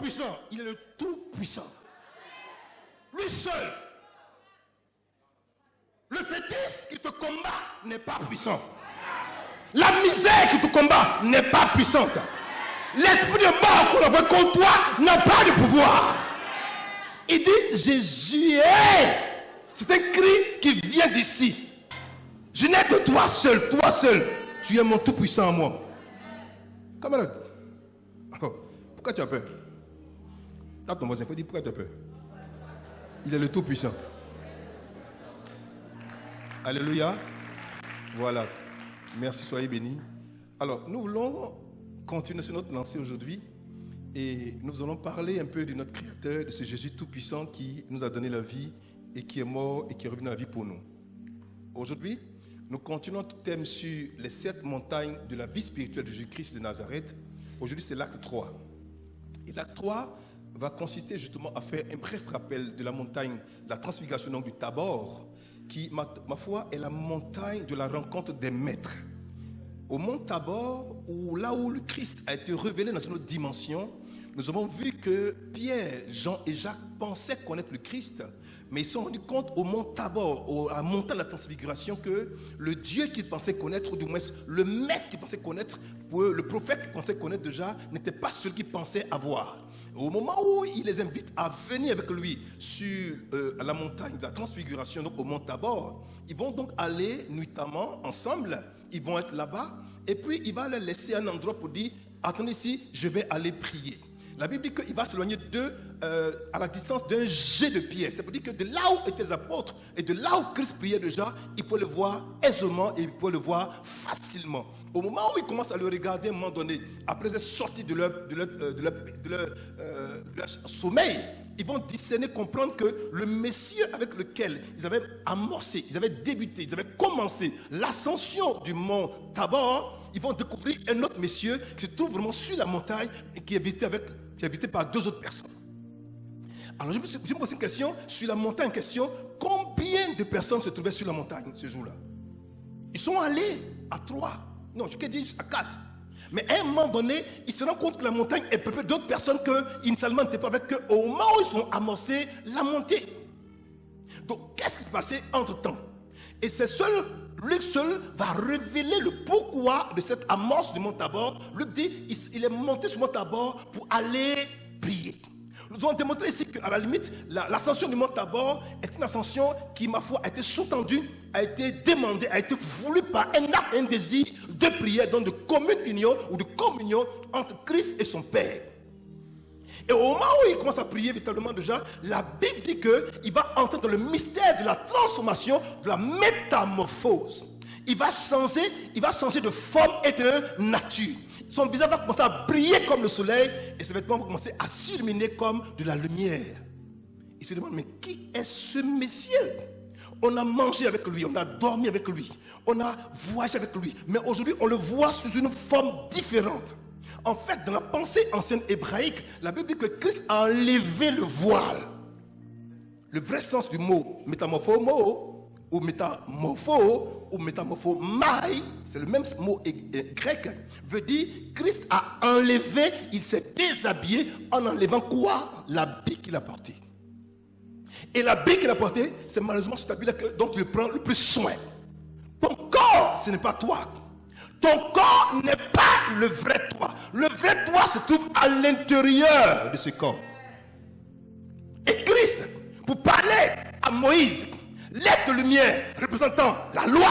puissant, il est le tout-puissant. Lui seul. Le fétiche qui te combat n'est pas puissant. La misère qui te combat n'est pas puissante. L'esprit de mort qu'on envoie contre toi n'a pas de pouvoir. Il dit Jésus est. C'est un cri qui vient d'ici. Je n'ai que toi seul, toi seul. Tu es mon tout-puissant en moi. Camarade, pourquoi tu as peur? Tape ton voisin, il faut dire pourquoi tu as peur. Il est le tout-puissant. Alléluia. Voilà. Merci, soyez bénis. Alors, nous voulons continuer sur notre lancée aujourd'hui et nous allons parler un peu de notre Créateur, de ce Jésus tout-puissant qui nous a donné la vie et qui est mort et qui est revenu à la vie pour nous. Aujourd'hui, nous continuons notre thème sur les 7 montagnes de la vie spirituelle de Jésus-Christ de Nazareth. Aujourd'hui, c'est l'acte 3. Et l'acte 3 va consister justement à faire un bref rappel de la montagne, la transfiguration donc du Tabor, qui, ma foi, est la montagne de la rencontre des maîtres. Au mont Tabor, là où le Christ a été révélé dans une autre dimension, nous avons vu que Pierre, Jean et Jacques pensaient connaître le Christ, mais ils se sont rendus compte au mont Tabor, à la montagne de la transfiguration, que le Dieu qu'ils pensaient connaître, ou du moins le maître qu'ils pensaient connaître, le prophète qu'ils pensaient connaître déjà, n'était pas celui qu'ils pensaient avoir. Au moment où il les invite à venir avec lui sur la montagne de la transfiguration, donc au mont Tabor, ils vont donc aller nuitamment ensemble, ils vont être là-bas, et puis il va leur laisser un endroit pour dire, attendez ici, je vais aller prier. La Bible dit qu'il va s'éloigner d'eux à la distance d'un jet de pierre. C'est pour dire que de là où étaient les apôtres et de là où Christ priait déjà, il peut le voir aisément et il peut le voir facilement. Au moment où ils commencent à le regarder, à un moment donné, après être sortis de leur sommeil, ils vont discerner, comprendre que le Messie avec lequel ils avaient amorcé, ils avaient débuté, ils avaient commencé l'ascension du mont Tabor, ils vont découvrir un autre Messie qui se trouve vraiment sur la montagne et qui est invité par 2 autres personnes. Alors je me pose une question, sur la montagne en question, combien de personnes se trouvaient sur la montagne ce jour-là? Ils sont allés à 3, non, je peux dire à 4. Mais à un moment donné, ils se rendent compte que la montagne est peuplée d'autres personnes qui initialement n'étaient pas avec eux au moment où ils ont amorcé la montée. Donc, qu'est-ce qui se passait entre-temps? Et c'est Luc seul va révéler le pourquoi de cette amorce du mont Tabor. Luc dit, il est monté sur le mont Tabor pour aller prier. Nous avons démontré ici qu'à la limite, l'ascension du mont Tabor est une ascension qui, ma foi, a été sous-tendue, a été demandée, a été voulue par un acte, un désir de prière, donc de commune union ou de communion entre Christ et son Père. Et au moment où il commence à prier véritablement déjà, la Bible dit qu'il va entrer dans le mystère de la transformation, de la métamorphose. Il va changer de forme et de nature. Son visage va commencer à briller comme le soleil et ses vêtements vont commencer à s'illuminer comme de la lumière. Il se demande, mais qui est ce Messie? On a mangé avec lui, on a dormi avec lui, on a voyagé avec lui, mais aujourd'hui on le voit sous une forme différente. En fait, dans la pensée ancienne hébraïque, la Bible dit que Christ a enlevé le voile. Le vrai sens du mot métamorphomo ou métamorpho ou métamorphomai, c'est le même mot grec, veut dire Christ a enlevé, il s'est déshabillé en enlevant quoi? L'habit qu'il a porté. Et l'habit qu'il a porté, c'est malheureusement cet habit-là dont il prend le plus soin. Ton corps, ce n'est pas toi. Ton corps n'est pas le vrai toi. Le vrai toi se trouve à l'intérieur de ce corps. Et Christ, pour parler à Moïse, l'être de lumière représentant la loi,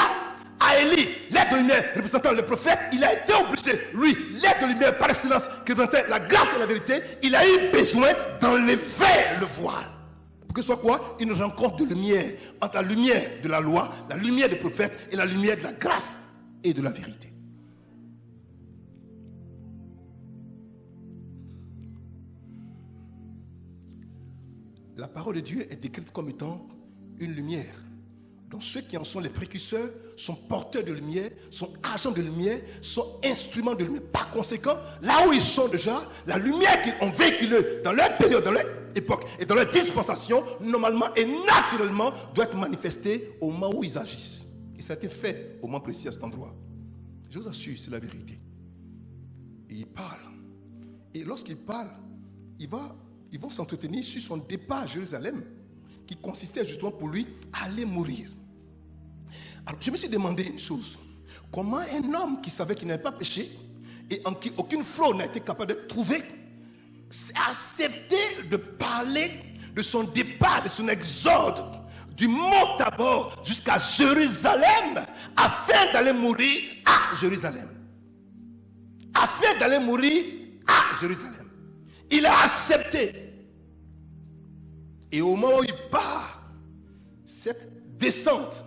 à Élie, l'être de lumière représentant le prophète, il a été obligé, lui, l'être de lumière par excellence qui représentait la grâce et la vérité, il a eu besoin d'enlever le voile. Pour que ce soit quoi? Une rencontre de lumière entre la lumière de la loi, la lumière des prophètes et la lumière de la grâce et de la vérité. La parole de Dieu est décrite comme étant une lumière. Donc ceux qui en sont les précurseurs sont porteurs de lumière, sont agents de lumière, sont instruments de lumière. Par conséquent, là où ils sont déjà, la lumière qu'ils ont véhiculée dans leur période, dans leur époque et dans leur dispensation, normalement et naturellement, doit être manifestée au moment où ils agissent. Et ça a été fait au moment précis à cet endroit. Je vous assure, c'est la vérité. Et il parle. Et lorsqu'il parle, ils vont s'entretenir sur son départ à Jérusalem, qui consistait justement pour lui aller mourir. Alors, je me suis demandé une chose. Comment un homme qui savait qu'il n'avait pas péché et en qui aucune fraude n'a été capable de trouver, a accepté de parler de son départ, de son exode, du mont Tabor jusqu'à Jérusalem, afin d'aller mourir à Jérusalem. Afin d'aller mourir à Jérusalem. Il a accepté. Et au moment où il part, cette descente,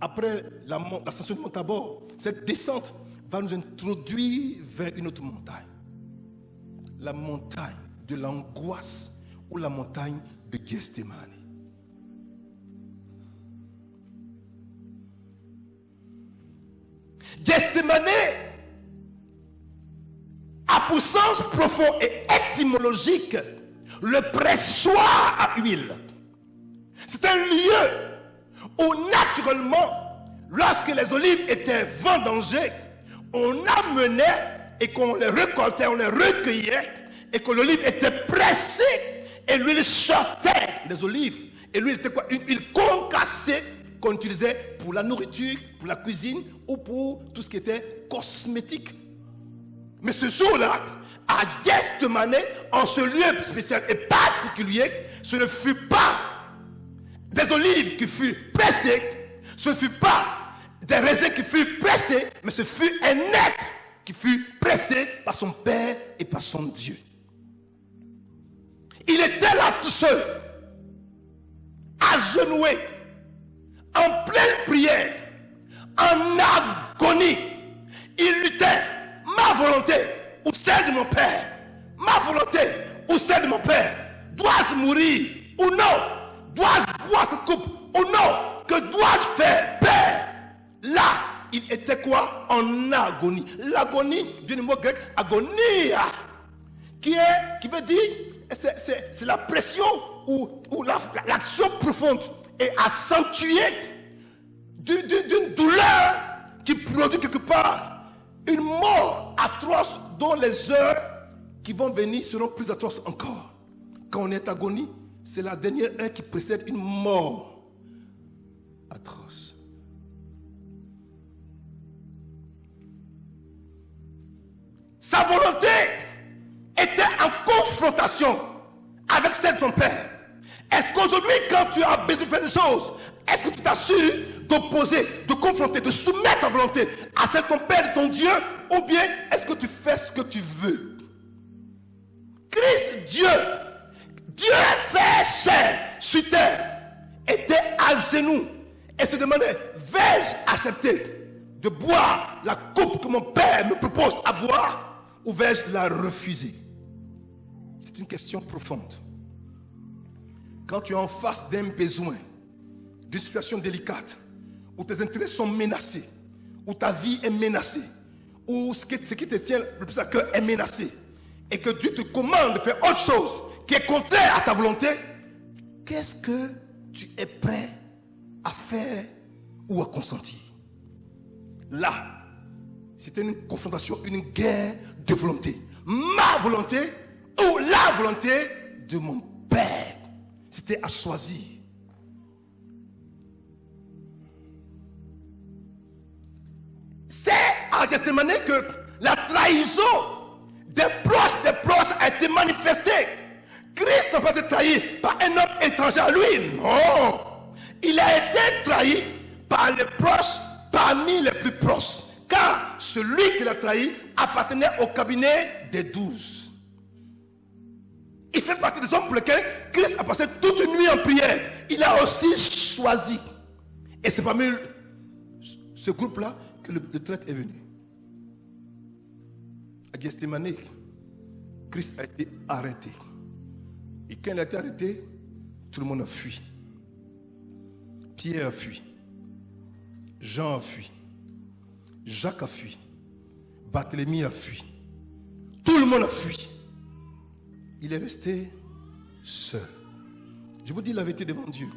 après l'ascension du mont Tabor, cette descente va nous introduire vers une autre montagne. La montagne de l'angoisse ou la montagne de Gethsémani. Gethsémani a pour sens profond et étymologique le pressoir à huile. C'est un lieu où naturellement, lorsque les olives étaient vendangées, on amenait et qu'on les récoltait, on les recueillait et que l'olive était pressée et l'huile sortait des olives. Et l'huile était quoi? Une huile concassée qu'on utilisait pour la nourriture, pour la cuisine ou pour tout ce qui était cosmétique. Mais ce jour-là, à Gethsémani, en ce lieu spécial et particulier, ce ne fut pas des olives qui furent pressées, ce ne fut pas des raisins qui furent pressés, mais ce fut un être qui fut pressé par son Père et par son Dieu. Il était là tout seul, agenouillé, en pleine prière, en agonie. Il luttait. Ma volonté ou celle de mon Père? Ma volonté ou celle de mon Père? Dois-je mourir ou non? Dois-je boire cette coupe ou non? Que dois-je faire, Père? Là, il était quoi? En agonie. L'agonie vient du mot grec agonia, qui veut dire, c'est la pression ou l'action profonde et accentuée d'une douleur qui produit quelque part une mort atroce dont les heures qui vont venir seront plus atroces encore. Quand on est agonie, c'est la dernière heure qui précède une mort atroce. Sa volonté était en confrontation avec celle de ton Père. Est-ce qu'aujourd'hui, quand tu as besoin de faire des choses, est-ce que tu t'assures d'opposer, de confronter, de soumettre ta volonté à celle de ton Père, de ton Dieu, ou bien est-ce que tu fais ce que tu veux? Christ, Dieu fait chair sur terre, était à genoux et se demandait, vais-je accepter de boire la coupe que mon Père me propose à boire, ou vais-je la refuser? C'est une question profonde. Quand tu es en face d'un besoin, d'une situation délicate, où tes intérêts sont menacés, où ta vie est menacée, où ce qui te tient le plus à cœur est menacé, et que Dieu te commande de faire autre chose qui est contraire à ta volonté, qu'est-ce que tu es prêt à faire ou à consentir? Là, c'était une confrontation, une guerre de volonté. Ma volonté ou la volonté de mon Père. C'était à choisir. C'est à Gethsémani que la trahison des proches a été manifestée. Christ n'a pas été trahi par un homme étranger à lui. Non. Il a été trahi par les proches parmi les plus proches. Car celui qui l'a trahi appartenait au cabinet des 12. Il fait partie des hommes pour lesquels Christ a passé toute une nuit en prière. Il a aussi choisi. Et c'est parmi ce groupe-là que le traître est venu. À Gethsémani, Christ a été arrêté. Et quand il a été arrêté, tout le monde a fui. Pierre a fui. Jean a fui. Jacques a fui. Barthélemy a fui. Tout le monde a fui. Il est resté seul. Je vous dis la vérité devant Dieu.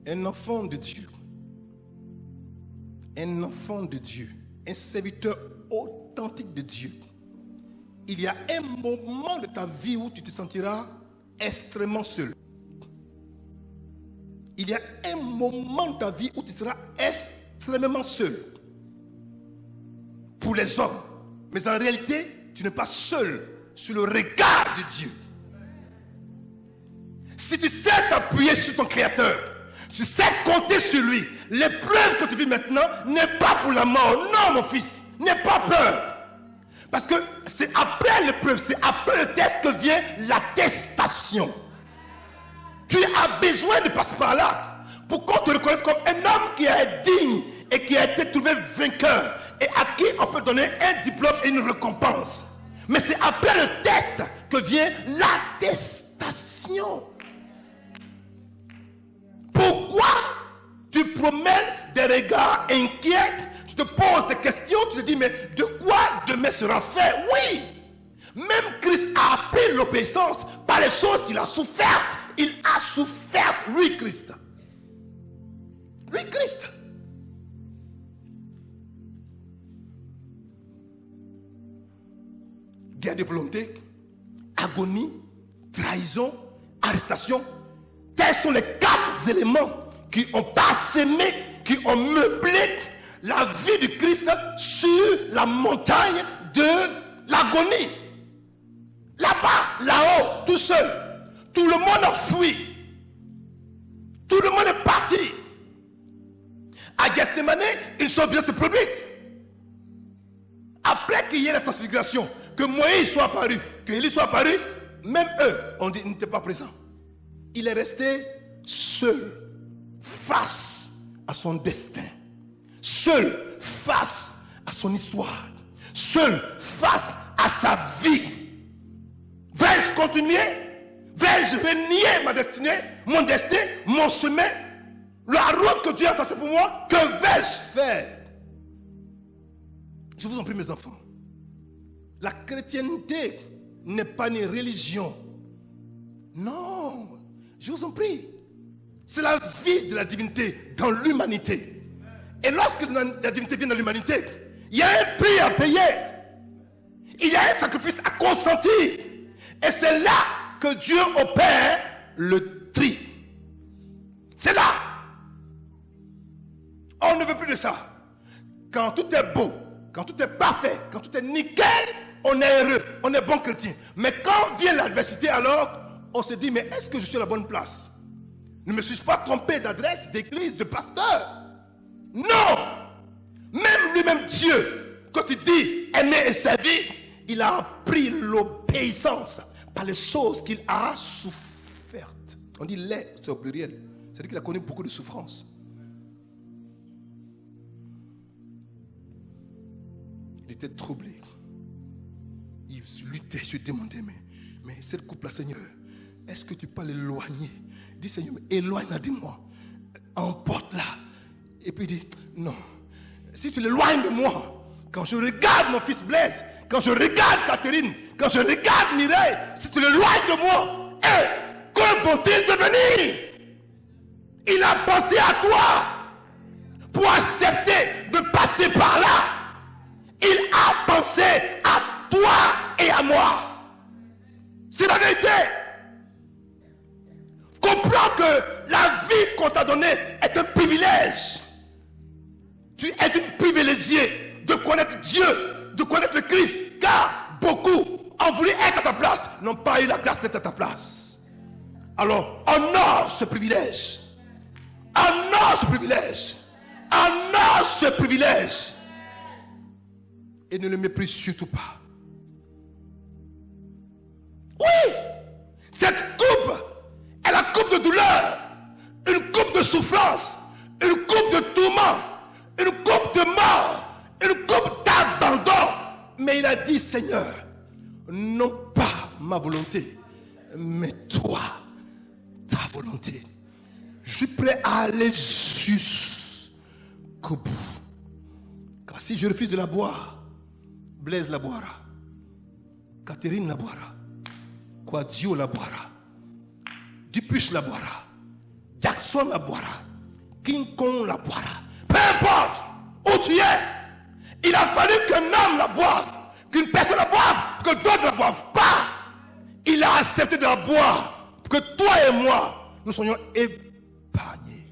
Un enfant de Dieu, un serviteur authentique de Dieu, il y a un moment de ta vie où tu te sentiras extrêmement seul. Il y a un moment de ta vie où tu seras extrêmement seul. Pour les hommes. Mais en réalité, tu n'es pas seul sur le regard de Dieu. Si tu sais t'appuyer sur ton Créateur, tu sais compter sur lui, l'épreuve que tu vis maintenant n'est pas pour la mort. Non, mon fils, n'aie pas peur. Parce que c'est après l'épreuve, c'est après le test que vient l'attestation. Tu as besoin de passer par là pour qu'on te reconnaisse comme un homme qui est digne et qui a été trouvé vainqueur et à qui on peut donner un diplôme et une récompense. Mais c'est après le test que vient l'attestation. Pourquoi tu promènes des regards inquiets? Tu te poses des questions, tu te dis, mais de quoi demain sera fait? Oui, même Christ a appris l'obéissance par les choses qu'il a souffertes. Il a souffert, lui Christ. Lui Christ. Guerre de volonté, agonie, trahison, arrestation. Tels sont les 4 éléments qui ont parsemé, qui ont meublé la vie du Christ sur la montagne de l'agonie. Là-bas, là-haut, tout seul. Tout le monde a fui. Tout le monde est parti. À Gethsémani, une chose bien se produite. Après qu'il y ait la transfiguration, que Moïse soit apparu, que Élie soit apparu, même eux, on dit, ils n'étaient pas présents. Il est resté seul face à son destin. Seul face à son histoire. Seul face à sa vie. Vais-je continuer? Vais-je renier ma destinée, mon destin, mon chemin? La route que Dieu a tracée pour moi, que vais-je faire? Je vous en prie, mes enfants. La chrétienté n'est pas une religion. Non, je vous en prie. C'est la vie de la divinité dans l'humanité. Et lorsque la divinité vient dans l'humanité, il y a un prix à payer. Il y a un sacrifice à consentir. Et c'est là que Dieu opère le tri. C'est là. On ne veut plus de ça. Quand tout est beau, quand tout est parfait, quand tout est nickel, on est heureux, on est bon chrétien. Mais quand vient l'adversité, alors, on se dit, mais est-ce que je suis à la bonne place? Ne me suis-je pas trompé d'adresse, d'église, de pasteur? Non! Même lui-même Dieu, quand il dit aimer et servir, il a appris l'obéissance par les choses qu'il a souffertes. On dit les, c'est au pluriel. C'est-à-dire qu'il a connu beaucoup de souffrances. Il était troublé. Il luttait, se demandait, mais cette couple-là, Seigneur, est-ce que tu peux l'éloigner? Il dit, Seigneur, éloigne-la de moi. Emporte-la. Et puis il dit, non. Si tu l'éloignes de moi, quand je regarde mon fils Blaise, quand je regarde Catherine, quand je regarde Mireille, si tu l'éloignes de moi, que vont-ils devenir? Il a pensé à toi pour accepter de passer par là. Il a pensé à toi et à moi. C'est la vérité. Comprends que la vie qu'on t'a donnée est un privilège. Tu es une privilégiée de connaître Dieu, de connaître le Christ, car beaucoup ont voulu être à ta place, n'ont pas eu la grâce d'être à ta place. Alors, honore ce privilège. Honore ce privilège. Honore ce privilège. Et ne le méprise surtout pas. Oui, cette coupe est la coupe de douleur, une coupe de souffrance, une coupe de tourment, une coupe de mort, une coupe d'abandon. Mais il a dit, Seigneur, non pas ma volonté, mais toi, ta volonté. Je suis prêt à aller jusqu'au bout. Car si je refuse de la boire, Blaise la boira, Catherine la boira, Quadio la boira, Dupuche la boira, Jackson la boira, King Kong la boira. Peu importe où tu es, il a fallu qu'un homme la boive, qu'une personne la boive, que d'autres ne boivent pas. Il a accepté de la boire pour que toi et moi, nous soyons épargnés.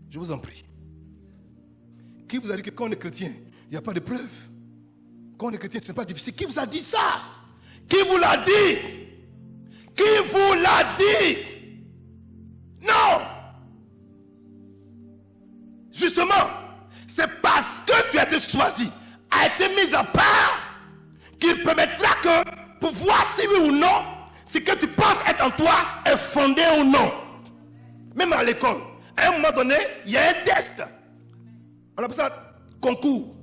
Je vous en prie. Qui vous a dit que quand on est chrétien, il n'y a pas de preuve? Quand on est chrétien, ce n'est pas difficile. Qui vous a dit ça? Qui vous l'a dit? Qui vous l'a dit? Non! Justement, c'est parce que tu as été choisi, a été mis à part, qu'il permettra que, pour voir si oui ou non, ce que tu penses être en toi est fondé ou non. Même à l'école, à un moment donné, il y a un test. On appelle ça concours,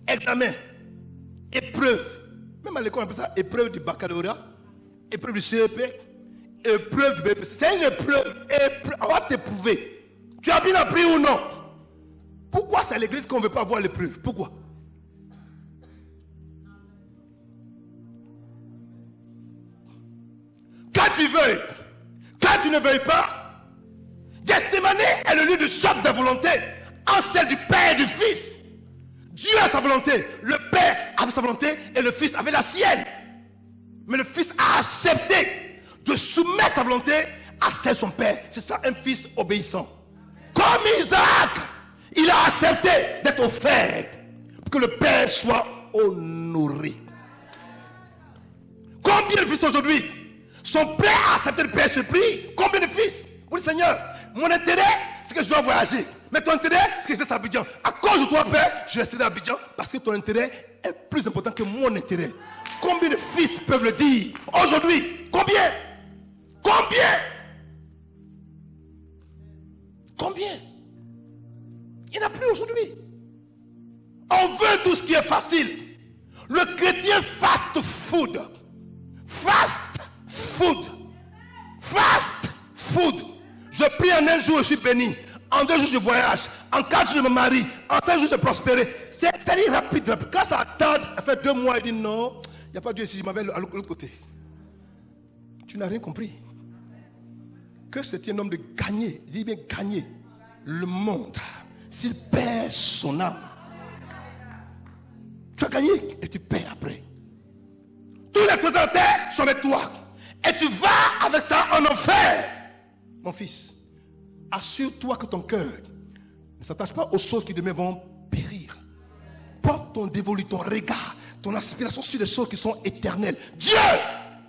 examen, épreuve. Même à l'école, on appelle ça épreuve du baccalauréat, épreuve du CEP, épreuve du BEP. C'est une épreuve. On va t'éprouver. Tu as bien appris ou non? Pourquoi c'est à l'église qu'on ne veut pas voir l'épreuve? Pourquoi? Quand tu veuilles, quand tu ne veuilles pas, Gethsémane est le lieu de choc de volonté en celle du Père et du Fils. Dieu a sa volonté, le Père avait sa volonté et le Fils avait la sienne. Mais le Fils a accepté de soumettre sa volonté à celle de son Père. C'est ça, un fils obéissant. Comme Isaac, il a accepté d'être offert pour que le Père soit honoré. Combien de fils aujourd'hui sont prêts à accepter le Père surpris? Combien de fils? Oui, Seigneur, mon intérêt, c'est que je dois voyager. Mais ton intérêt, c'est que je reste à Abidjan. À cause de toi, Père, je resterai à Abidjan parce que ton intérêt est plus important que mon intérêt. Combien de fils peuvent le dire aujourd'hui? Combien? Combien? Combien? Il n'y en a plus aujourd'hui. On veut tout ce qui est facile. Le chrétien fast food. Fast food. Fast food. Je prie en un jour, je suis béni. En 2 jours, je voyage. En 4 jours, je me marie. En 5 jours, je prospère. C'est-à-dire rapide, rapide. Quand ça attend, elle fait 2 mois, elle dit non, il n'y a pas Dieu ici, je m'en vais à l'autre côté. Tu n'as rien compris. Que c'est un homme de gagner, il dit bien gagner le monde. S'il perd son âme, tu as gagné et tu paies après. Tous les trésors de terre sont avec toi. Et tu vas avec ça en enfer. Mon fils, assure-toi que ton cœur ne s'attache pas aux choses qui demain vont périr. Porte ton dévolu, ton regard, ton aspiration sur les choses qui sont éternelles. Dieu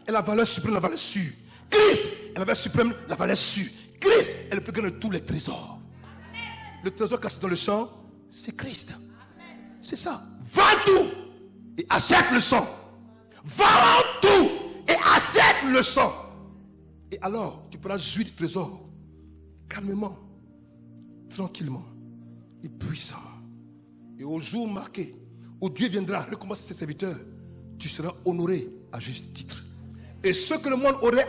est la valeur suprême, la valeur sûre. Christ est la valeur suprême, la valeur sûre. Christ est le plus grand de tous les trésors. Le trésor caché dans le champ, c'est Christ. C'est ça. Vends tout et achète le sang. Vends tout et achète le sang. Et alors, tu pourras jouir du trésor calmement, tranquillement et puissant. Et au jour marqué où Dieu viendra récompenser ses serviteurs, tu seras honoré à juste titre. Et ceux que le monde aurait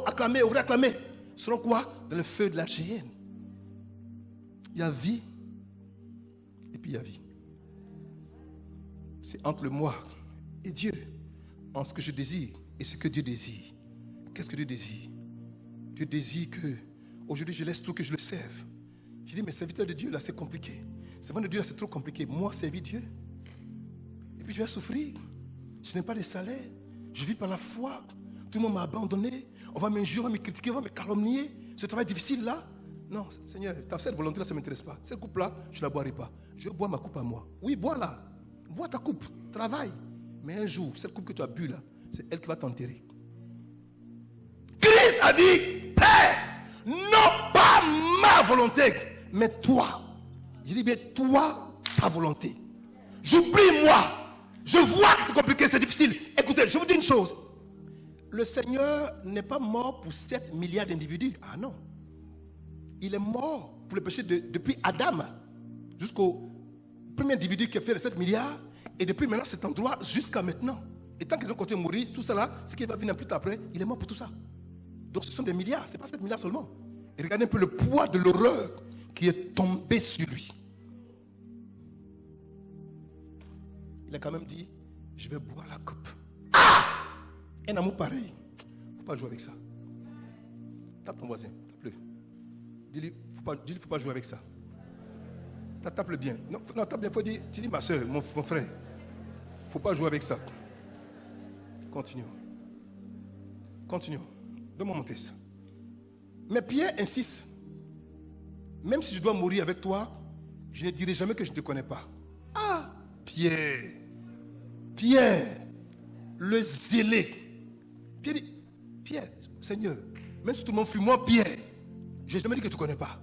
acclamé seront quoi? Dans le feu de la géhenne. Il y a vie et puis il y a vie. C'est entre le moi et Dieu, en ce que je désire et ce que Dieu désire. Qu'est-ce que Dieu désire? Dieu désire que aujourd'hui je laisse tout, que je le serve. Je dis, mais serviteur de Dieu là c'est compliqué. Serviteur de Dieu là c'est trop compliqué. Moi servir Dieu. Et puis je vais souffrir. Je n'ai pas de salaire. Je vis par la foi. Tout le monde m'a abandonné. On va m'injurer, on va me critiquer, on va me calomnier. Ce travail difficile là. Non, Seigneur, cette volonté là ça ne m'intéresse pas. Cette coupe là, je ne la boirai pas. Je bois ma coupe à moi. Oui, bois là. Bois ta coupe. Travaille. Mais un jour, cette coupe que tu as bu là, c'est elle qui va t'enterrer. Christ a dit, Père, non pas ma volonté, mais toi. Je dis bien toi, ta volonté. J'oublie moi. Je vois que c'est compliqué, c'est difficile. Écoutez, je vous dis une chose. Le Seigneur n'est pas mort pour 7 milliards d'individus. Ah non. Il est mort pour le péché depuis Adam jusqu'au premier individu qui a fait les 7 milliards. Et depuis maintenant, cet endroit jusqu'à maintenant. Et tant qu'ils ont continué à mourir, tout ça là, ce qui va venir plus tard après, il est mort pour tout ça. Donc ce sont des milliards, ce n'est pas 7 milliards seulement. Et regardez un peu le poids de l'horreur qui est tombé sur lui. Il a quand même dit, je vais boire la coupe. Ah! Un amour pareil. Il ne faut pas jouer avec ça. Tape ton voisin, tape-le. Dis-lui, il ne faut pas jouer avec ça. Tape-le bien. Non, tape bien, il faut dire, tu dis ma soeur, mon frère, il ne faut pas jouer avec ça. Continuons. Donne-moi mon texte. Mais Pierre insiste. Même si je dois mourir avec toi, je ne dirai jamais que je ne te connais pas. Ah, Pierre, le zélé. Pierre dit, Pierre, Seigneur, même si tout le monde fuit, moi, Pierre, je n'ai jamais dit que tu ne connais pas.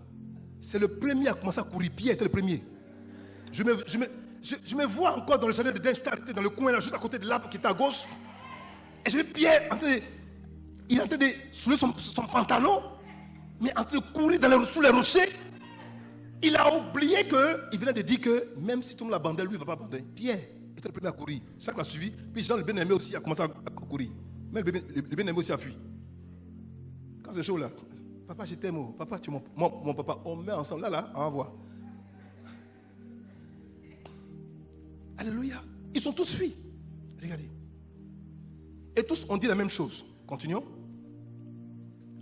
C'est le premier à commencer à courir. Pierre était le premier. Je me vois encore dans le jardin de Dens, dans le coin, là, juste à côté de l'arbre qui était à gauche. Et je vois Pierre il est en train de soulever son pantalon, mais en train de courir sous les rochers. Il a oublié qu'il venait de dire que même si tout le monde l'abandonne, lui ne va pas abandonner. Pierre était le premier à courir. Chaque l'a suivi. Puis Jean le bien-aimé aussi a commencé à courir. Mais le bien-aimé aussi a fui. Quand c'est chaud là, papa je t'aime, papa tu es mon papa, on met ensemble, là, on va voir. Alléluia. Ils sont tous fuis. Regardez. Et tous ont dit la même chose. Continuons.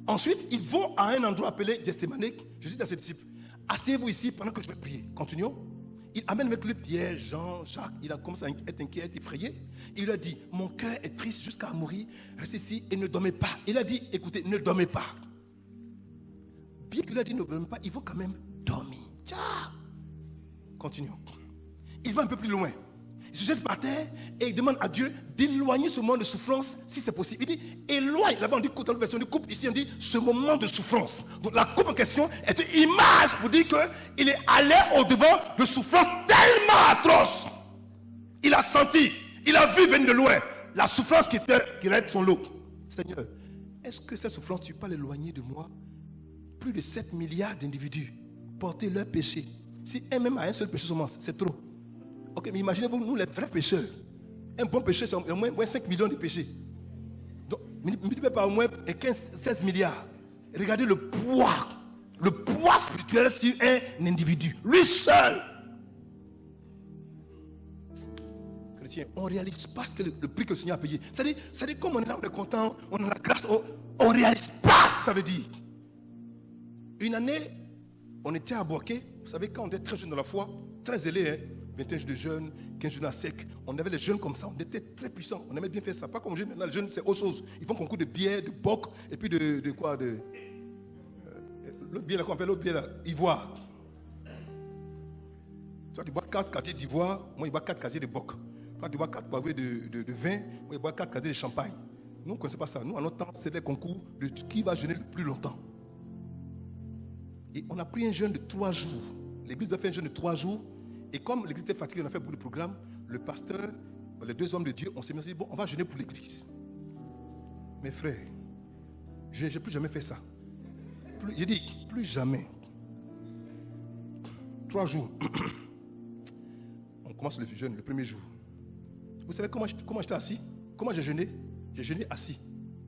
Ensuite, ils vont à un endroit appelé Gethsémane. Jésus dit à ses disciples, asseyez-vous ici pendant que je vais prier. Continuons. Il amène avec lui Pierre, Jean, Jacques. Il a commencé à être inquiet, à être effrayé. Il lui a dit, mon cœur est triste jusqu'à mourir. Restez ici et ne dormez pas. Il a dit, écoutez, ne dormez pas. Bien qu'il a dit ne dormez pas, il faut quand même dormir. Tcha. Continuons. Il va un peu plus loin. Il se jette par terre et il demande à Dieu d'éloigner ce moment de souffrance si c'est possible. Il dit éloigne. Là-bas on dit coupe, dans la version de coupe. Ici on dit ce moment de souffrance. Donc la coupe en question est une image pour dire qu'il est allé au-devant de souffrance tellement atroce. Il a senti, il a vu venir de loin la souffrance qui allait être son lot. Seigneur, est-ce que cette souffrance, tu peux l'éloigner de moi? Plus de 7 milliards d'individus porter leur péché. Si un même a un seul péché seulement, c'est trop. Ok, mais imaginez-vous, nous les vrais pécheurs. Un bon péché, c'est au moins 5 millions de péchés. Donc, multipliez par au moins 16 milliards. Regardez le poids spirituel sur un individu. Lui seul. Chrétien, on ne réalise pas le prix que le Seigneur a payé. C'est-à-dire comme on est là, on est content, on a la grâce, on ne réalise pas ce que ça veut dire. Une année, on était à Boaké. Vous savez, quand on était très jeune dans la foi, très zélé, hein, 21 jours de jeûne, 15 jours à sec. On avait les jeunes comme ça, on était très puissants. On aimait bien faire ça. Pas comme maintenant, les jeunes, c'est autre chose. Ils font concours de bière, de boc, et puis de quoi l'autre bière là qu'on appelle l'autre bière là, ivoire. Toi, tu bois 4 casiers d'ivoire, moi, il bois 4 casiers de boc. Toi, tu bois 4 boîtes de vin, moi, il boit 4 casiers de champagne. Nous, on ne connaissait pas ça. Nous, en notre temps, c'était des concours de qui va jeûner le plus longtemps. Et on a pris un jeûne de 3 jours. L'église a fait un jeûne de 3 jours. Et comme l'église était fatiguée, on a fait beaucoup de programmes. Le pasteur, les 2 hommes de Dieu, on s'est mis à dire, bon, on va jeûner pour l'église. Mes frères, je n'ai plus jamais fait ça. J'ai dit, plus jamais. 3 jours. On commence le jeûne, le premier jour. Vous savez comment j'étais assis? Comment j'ai jeûné? J'ai jeûné assis.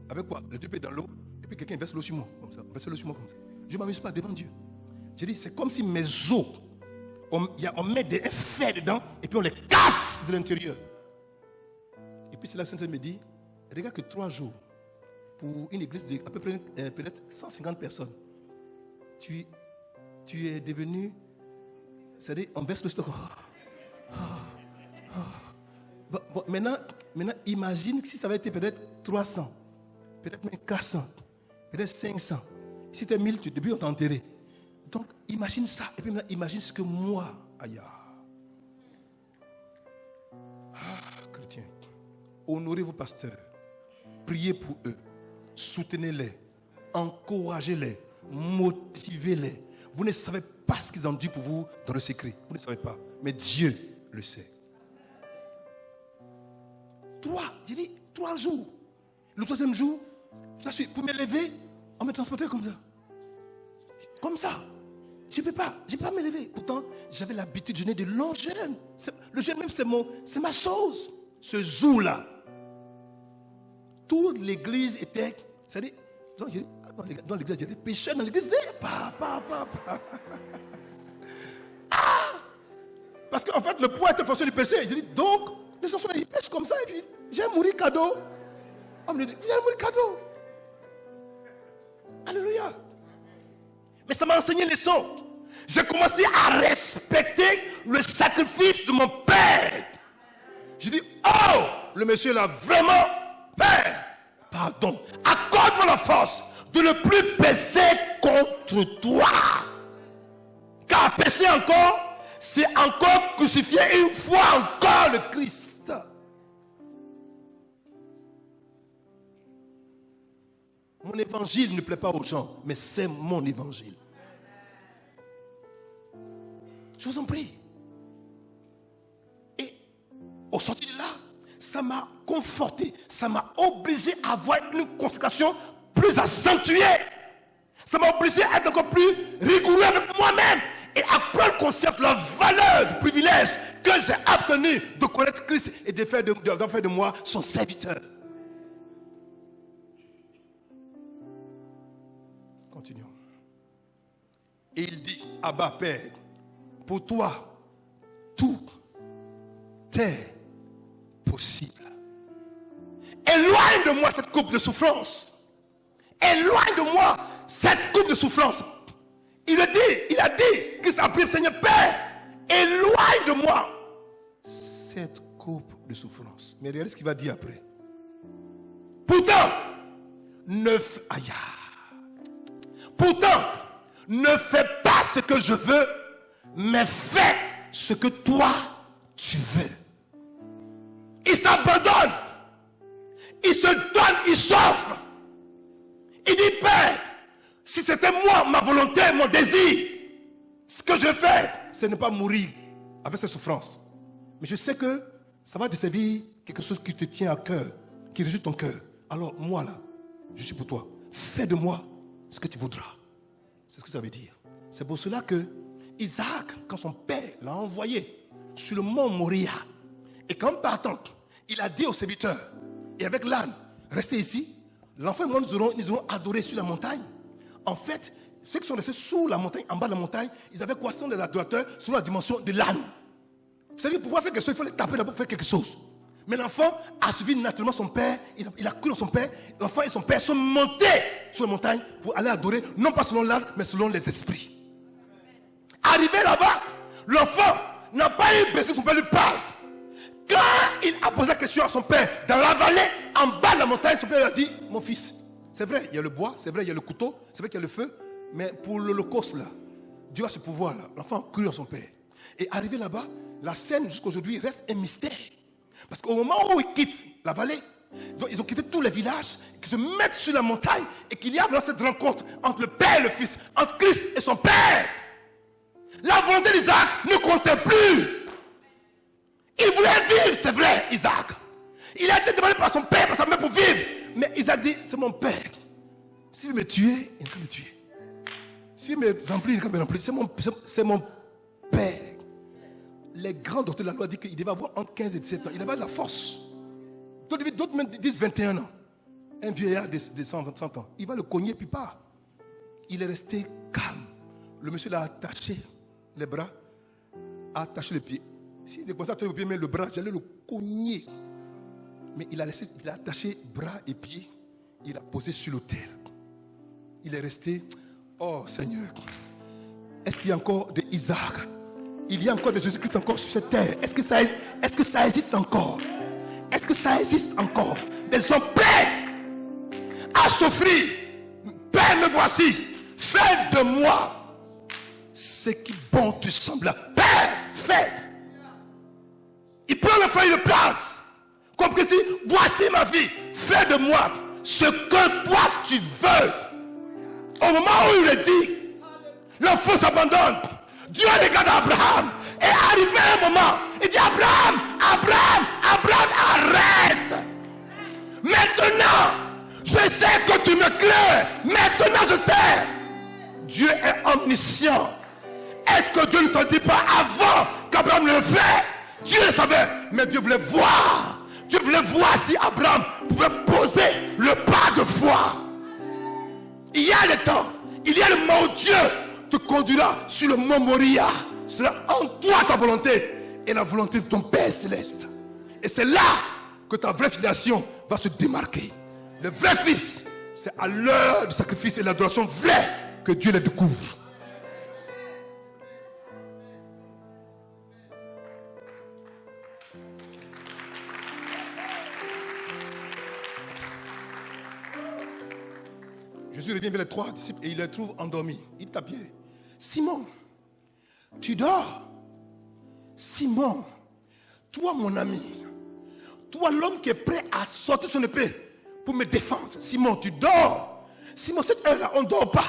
Avec quoi? Les 2 pieds dans l'eau. Et puis quelqu'un verse l'eau sur moi. Comme ça. On verse l'eau sur moi comme ça. Je ne m'amuse pas devant Dieu. J'ai dit, c'est comme si mes os, on met des fers dedans et puis on les casse de l'intérieur. Et puis c'est là que le Seigneur me dit, regarde que 3 jours pour une église de à peu près peut-être 150 personnes. Tu es devenu, c'est-à-dire on verse le stock. Bon, maintenant, imagine si ça avait été peut-être 300, peut-être même 400, peut-être 500. Si tu es 1000, depuis on t'a enterré. Donc, imagine ça. Et puis maintenant, imagine ce que moi, aïe. Chrétiens, honorez vos pasteurs. Priez pour eux. Soutenez-les. Encouragez-les. Motivez-les. Vous ne savez pas ce qu'ils ont dit pour vous dans le secret. Vous ne savez pas. Mais Dieu le sait. 3, j'ai dit 3 jours. Le 3e jour, pour me lever, on me transportait comme ça. Comme ça. Je ne peux pas me lever. Pourtant, j'avais l'habitude de jeûner de longs jeûnes. Le jeûne même, c'est ma chose. Ce jour-là, toute l'église était, c'est-à-dire, dans l'église, il y a des pécheurs dans l'église. Parce qu'en fait, le poids était fonction du péché. J'ai dit, donc, les gens ils pêchent comme ça. Et puis, j'ai mouru cadeau. On me dit, viens mourir cadeau. Alléluia. Mais ça m'a enseigné une leçon. J'ai commencé à respecter le sacrifice de mon père. J'ai dit, oh, le monsieur là, vraiment, pardon. Accorde-moi la force de ne plus pécher contre toi. Car pécher encore, c'est encore crucifier une fois encore le Christ. Mon évangile ne plaît pas aux gens, mais c'est mon évangile. Je vous en prie. Et au sortir de là, ça m'a conforté, ça m'a obligé à avoir une consécration plus accentuée. Ça m'a obligé à être encore plus rigoureux avec moi-même et à prendre conscience de la valeur du privilège que j'ai obtenu de connaître Christ et de faire de moi son serviteur. Continuons. Et il dit, Abba Père, pour toi, tout est possible. Éloigne de moi cette coupe de souffrance. Éloigne de moi cette coupe de souffrance. Il a dit que ça prie, Seigneur Père, éloigne de moi cette coupe de souffrance. Mais regardez ce qu'il va dire après. Pourtant, ne fais pas ce que je veux, mais fais ce que toi tu veux. Il s'abandonne. Il se donne, il s'offre. Il dit, Père, si c'était moi, ma volonté, mon désir, ce que je fais, c'est ne pas mourir avec cette souffrance. Mais je sais que ça va te servir quelque chose qui te tient à cœur, qui réjouit ton cœur. Alors moi là, je suis pour toi. Fais de moi ce que tu voudras. C'est ce que ça veut dire. C'est pour cela que Isaac, quand son père l'a envoyé sur le mont Moria, et qu'en partant, il a dit aux serviteurs, et avec l'âne, restez ici, l'enfant et moi nous aurons adoré sur la montagne. En fait, ceux qui sont restés sous la montagne, en bas de la montagne, ils avaient quoi? Ce sont les adorateurs sur la dimension de l'âne. Vous savez, pour pouvoir faire quelque chose, il faut les taper d'abord pour faire quelque chose. Mais l'enfant a suivi naturellement son père, il a cru dans son père. L'enfant et son père sont montés sur la montagne pour aller adorer, non pas selon l'âne, mais selon les esprits. Arrivé là-bas, l'enfant n'a pas eu besoin que son père lui parle. Quand il a posé la question à son père, dans la vallée, en bas de la montagne, son père lui a dit, mon fils, c'est vrai, il y a le bois, c'est vrai, il y a le couteau, c'est vrai qu'il y a le feu, mais pour l'Holocauste là, Dieu a ce pouvoir là. L'enfant a cru en son père. Et arrivé là-bas, la scène jusqu'à aujourd'hui reste un mystère. Parce qu'au moment où ils quittent la vallée, ils ont quitté tous les villages, qui se mettent sur la montagne, et qu'il y a dans cette rencontre entre le père et le fils, entre Christ et son père. La volonté d'Isaac ne comptait plus. Il voulait vivre, c'est vrai, Isaac. Il a été demandé par son père, par sa mère pour vivre. Mais Isaac dit, c'est mon père. S'il veut me tuer, il va me tuer. S'il me remplit, il va me remplir. C'est mon père. Les grands docteurs de la loi disent qu'il devait avoir entre 15 et 17 ans. Il avait de la force. D'autres même disent 21 ans. Un vieillard de 100 ans. Il va le cogner puis part. Il est resté calme. Le monsieur l'a attaché les bras, a attaché les pieds. S'il était comme ça, le pied, mais le bras, j'allais le cogner. Mais il a attaché bras et pieds. Il a posé sur l'autel. Il est resté. Oh Seigneur, est-ce qu'il y a encore des Isaac? Il y a encore de Jésus-Christ encore sur cette terre. Est-ce que ça existe encore? Est-ce que ça existe encore? Des hommes prêts à souffrir. Père, me voici. Fais de moi ce qui bon te semble. Père, fais. Il prend le feu, il le place. Comme que si, voici ma vie. Fais de moi ce que toi tu veux. Au moment où il le dit, l'enfant s'abandonne. Dieu regarde Abraham. Et arrivé un moment, il dit, Abraham, arrête. Maintenant, je sais que tu me crains. Maintenant, je sais. Dieu est omniscient. Est-ce que Dieu ne se dit pas avant qu'Abraham le fait? Dieu le savait, mais Dieu voulait voir. Dieu voulait voir si Abraham pouvait poser le pas de foi. Il y a le temps, il y a le moment où Dieu te conduira sur le mont Moria. Ce sera en toi ta volonté et la volonté de ton Père céleste. Et c'est là que ta vraie filiation va se démarquer. Le vrai fils, c'est à l'heure du sacrifice et de l'adoration vraie que Dieu les découvre. Jésus revient vers les 3 disciples et il les trouve endormis. Il dit à Pierre, Simon, tu dors. Simon, toi mon ami, toi l'homme qui est prêt à sortir son épée pour me défendre. Simon, tu dors. Simon, cette heure-là, on ne dort pas.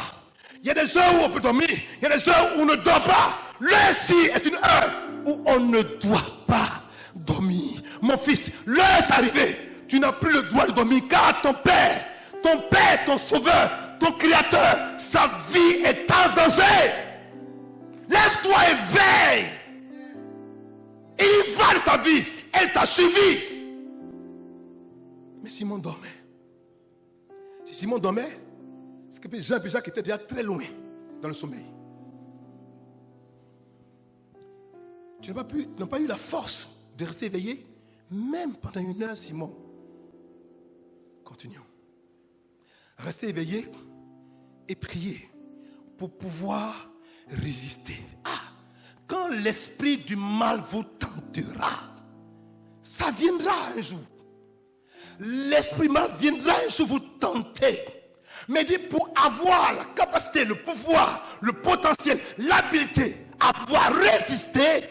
Il y a des heures où on peut dormir, il y a des heures où on ne dort pas. L'heure-ci est une heure où on ne doit pas dormir. Mon fils, l'heure est arrivée. Tu n'as plus le droit de dormir car ton Père, ton Sauveur, ton Créateur, sa vie est en danger. Lève-toi et veille. Et il va de ta vie. Elle t'a suivi. Mais Simon dormait. Si Simon dormait, c'est que Jean et Jacques étaient déjà très loin dans le sommeil. Tu n'as pas eu la force de rester éveillé, même pendant une heure, Simon. Continuons. Restez éveillé et priez pour pouvoir résister. Quand l'esprit du mal vous tentera, ça viendra un jour. L'esprit mal viendra un jour vous tenter. Mais dit pour avoir la capacité, le pouvoir, le potentiel, l'habilité à pouvoir résister,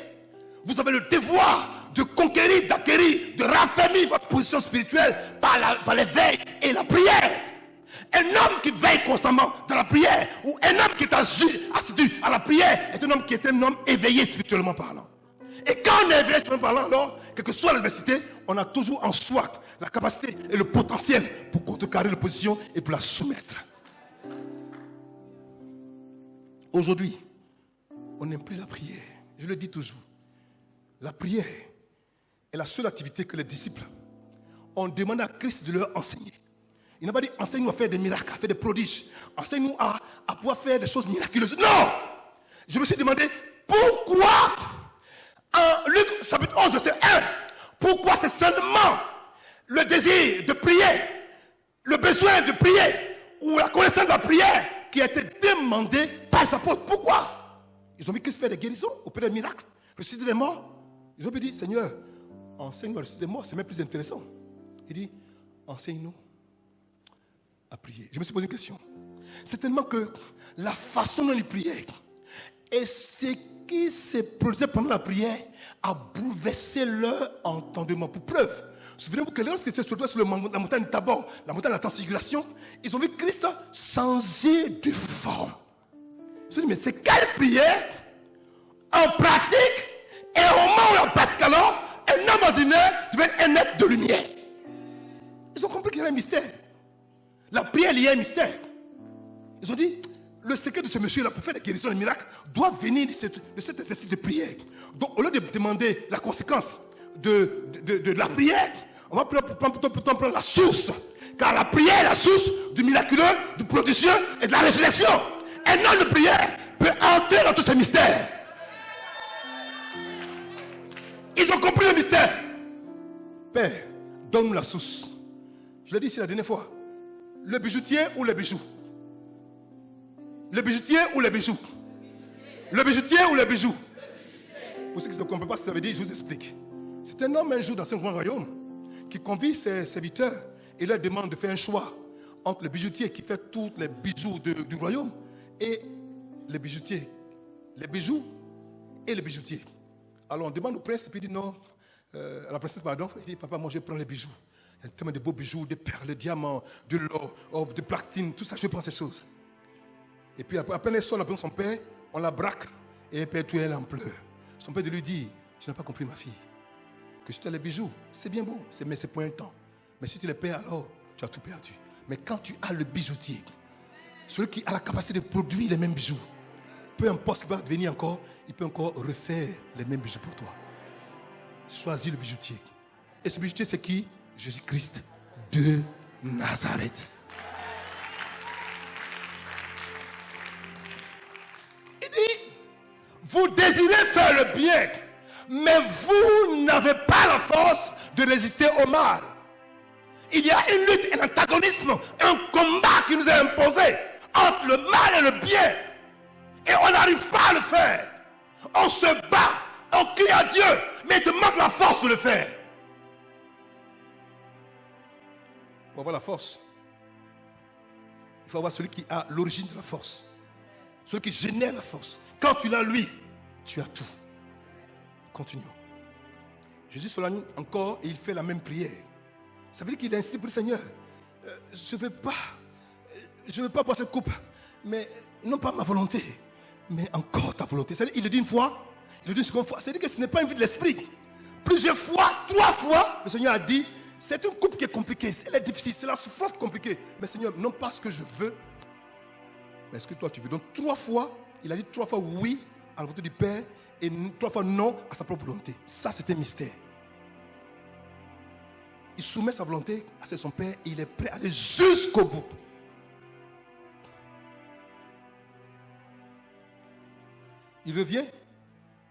vous avez le devoir de conquérir, d'acquérir, de raffermir votre position spirituelle par l'éveil et la prière. Un homme qui veille constamment dans la prière, ou un homme qui est assidu à la prière, est un homme qui est un homme éveillé spirituellement parlant. Et quand on est éveillé spirituellement parlant, alors, quelle que soit l'adversité, on a toujours en soi la capacité et le potentiel pour contrecarrer l'opposition et pour la soumettre. Aujourd'hui, on n'aime plus la prière. Je le dis toujours. La prière est la seule activité que les disciples ont demandé à Christ de leur enseigner. Il n'a pas dit enseigne-nous à faire des miracles, à faire des prodiges. Enseigne-nous à pouvoir faire des choses miraculeuses. Non! Je me suis demandé pourquoi en Luc chapitre 11 verset 1, pourquoi c'est seulement le désir de prier, le besoin de prier ou la connaissance de la prière qui a été demandé par les apôtres. Pourquoi? Ils ont vu Christ faire des guérisons, opérer des miracles, ressusciter des morts. Ils ont pu dire, Seigneur, enseigne-nous à ressusciter des morts, c'est même plus intéressant. Il dit, enseigne-nous à prier. Je me suis posé une question. C'est tellement que la façon dont ils priaient et ce qui se produisait pendant la prière a bouleversé leur entendement. Pour preuve, souvenez-vous que lorsqu'ils étaient sur la montagne Tabor, la montagne de la transfiguration, ils ont vu Christ changer de forme. Ils se sont dit, mais c'est quelle prière en pratique et au moment où on pratique alors, un homme ordinaire devient un être de lumière. Ils ont compris qu'il y avait un mystère. La prière, il y a un mystère. Ils ont dit, le secret de ce monsieur-là pour faire des guérisons, des miracles, doit venir de cet exercice de prière. Donc, au lieu de demander la conséquence de la prière, on va plutôt prendre la source. Car la prière est la source du miraculeux, du prodigieux et de la résurrection. Un homme de prière peut entrer dans tous ces mystères. Ils ont compris le mystère. Père, donne-nous la source. Je l'ai dit ici la dernière fois. Le bijoutier ou les bijoux? Le bijoutier ou les bijoux? Le bijoutier ou les bijoux? Pour ceux qui ne comprennent pas ce que ça veut dire, je vous explique. C'est un homme un jour dans un grand royaume qui convie ses serviteurs et leur demande de faire un choix entre le bijoutier qui fait tous les bijoux du royaume et les bijoutiers. Les bijoux et les bijoutiers. Alors on demande au prince, puis il dit non, à la princesse, pardon, il dit papa, moi je prends les bijoux. Il y a tellement de beaux bijoux, des perles, des diamants, de l'or, de platine, tout ça, je prends ces choses. Et puis après elle sort, son père, on la braque et elle perd tout, elle en pleure. Son père lui dit, tu n'as pas compris ma fille, que si tu as les bijoux, c'est bien bon, mais c'est pour un temps. Mais si tu les perds alors, tu as tout perdu. Mais quand tu as le bijoutier, celui qui a la capacité de produire les mêmes bijoux, peu importe ce qui va devenir encore, il peut encore refaire les mêmes bijoux pour toi. Choisis le bijoutier. Et ce bijoutier, c'est qui? Jésus-Christ de Nazareth. Il dit, vous désirez faire le bien, mais vous n'avez pas la force de résister au mal. Il y a une lutte, un antagonisme, un combat qui nous est imposé entre le mal et le bien. Et on n'arrive pas à le faire. On se bat, on crie à Dieu, mais il te manque la force de le faire. Pour avoir la force, il faut avoir celui qui a l'origine de la force. Celui qui génère la force. Quand tu l'as lui, tu as tout. Continuons. Jésus se lève encore et il fait la même prière. Ça veut dire qu'il insiste pour le Seigneur. Je ne veux pas boire cette coupe, mais non pas ma volonté, mais encore ta volonté. C'est-à-dire, il le dit une fois, il le dit une seconde fois. C'est-à-dire que ce n'est pas une vie de l'esprit. Plusieurs fois, 3 fois, le Seigneur a dit, c'est une coupe qui est compliquée, elle est difficile, c'est la souffrance compliquée. Mais Seigneur, non pas ce que je veux, mais ce que toi tu veux. Donc 3 fois, il a dit 3 fois oui à la volonté du Père et 3 fois non à sa propre volonté. Ça, c'est un mystère. Il soumet sa volonté à son Père et il est prêt à aller jusqu'au bout. Il revient,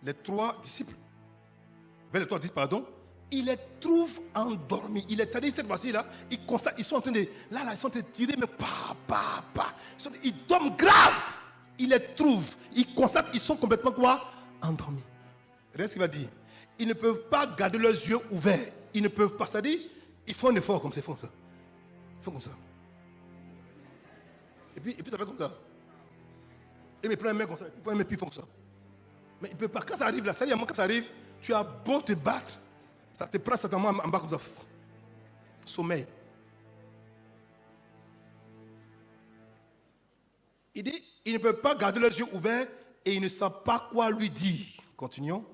les 3 disciples, vers les 3 disciples, pardon, il les trouve endormis. Il est allé cette fois-ci-là, ils sont en train de, ils sont en train de tirer, mais pas. Ils dorment grave. Il les trouve, il constate qu'ils sont complètement quoi? Endormis. Regarde ce qu'il va dire. Ils ne peuvent pas garder leurs yeux ouverts. Ils ne peuvent pas. C'est-à-dire, ils font un effort comme ça. Ils font ça. Ils font comme ça. Et puis ça fait comme ça. Et ils prennent un main comme ça. Et puis ils font ça. Mais ils ne peuvent pas. Quand ça arrive là, c'est-à-dire quand ça arrive, tu as beau te battre, ça te prend certainement en bas comme ça. Sommeil. Il dit, ils ne peuvent pas garder leurs yeux ouverts et ils ne savent pas quoi lui dire. Continuons.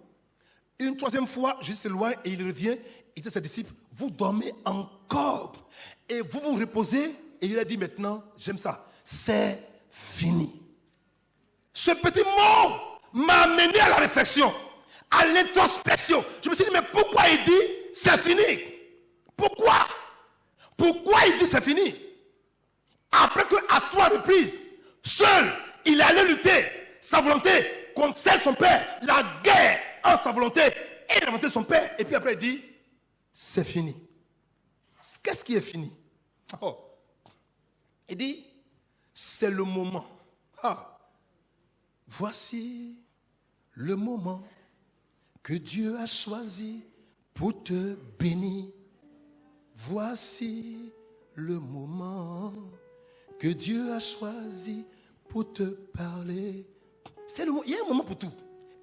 Une 3e fois, Jésus s'éloigne et il revient. Il dit à ses disciples, vous dormez encore et vous vous reposez. Et il a dit maintenant, j'aime ça, c'est fini. Ce petit mot m'a amené à la réflexion, à l'introspection. Je me suis dit, mais pourquoi il dit c'est fini? Pourquoi il dit c'est fini? Après qu'à 3 reprises, seul, il allait lutter sa volonté contre celle de son père, la guerre entre sa volonté et la volonté de son père. Et puis après, il dit, c'est fini. Qu'est-ce qui est fini? Il dit, c'est le moment. Voici le moment que Dieu a choisi pour te bénir. Voici le moment que Dieu a choisi pour te parler. C'est le moment. Il y a un moment pour tout.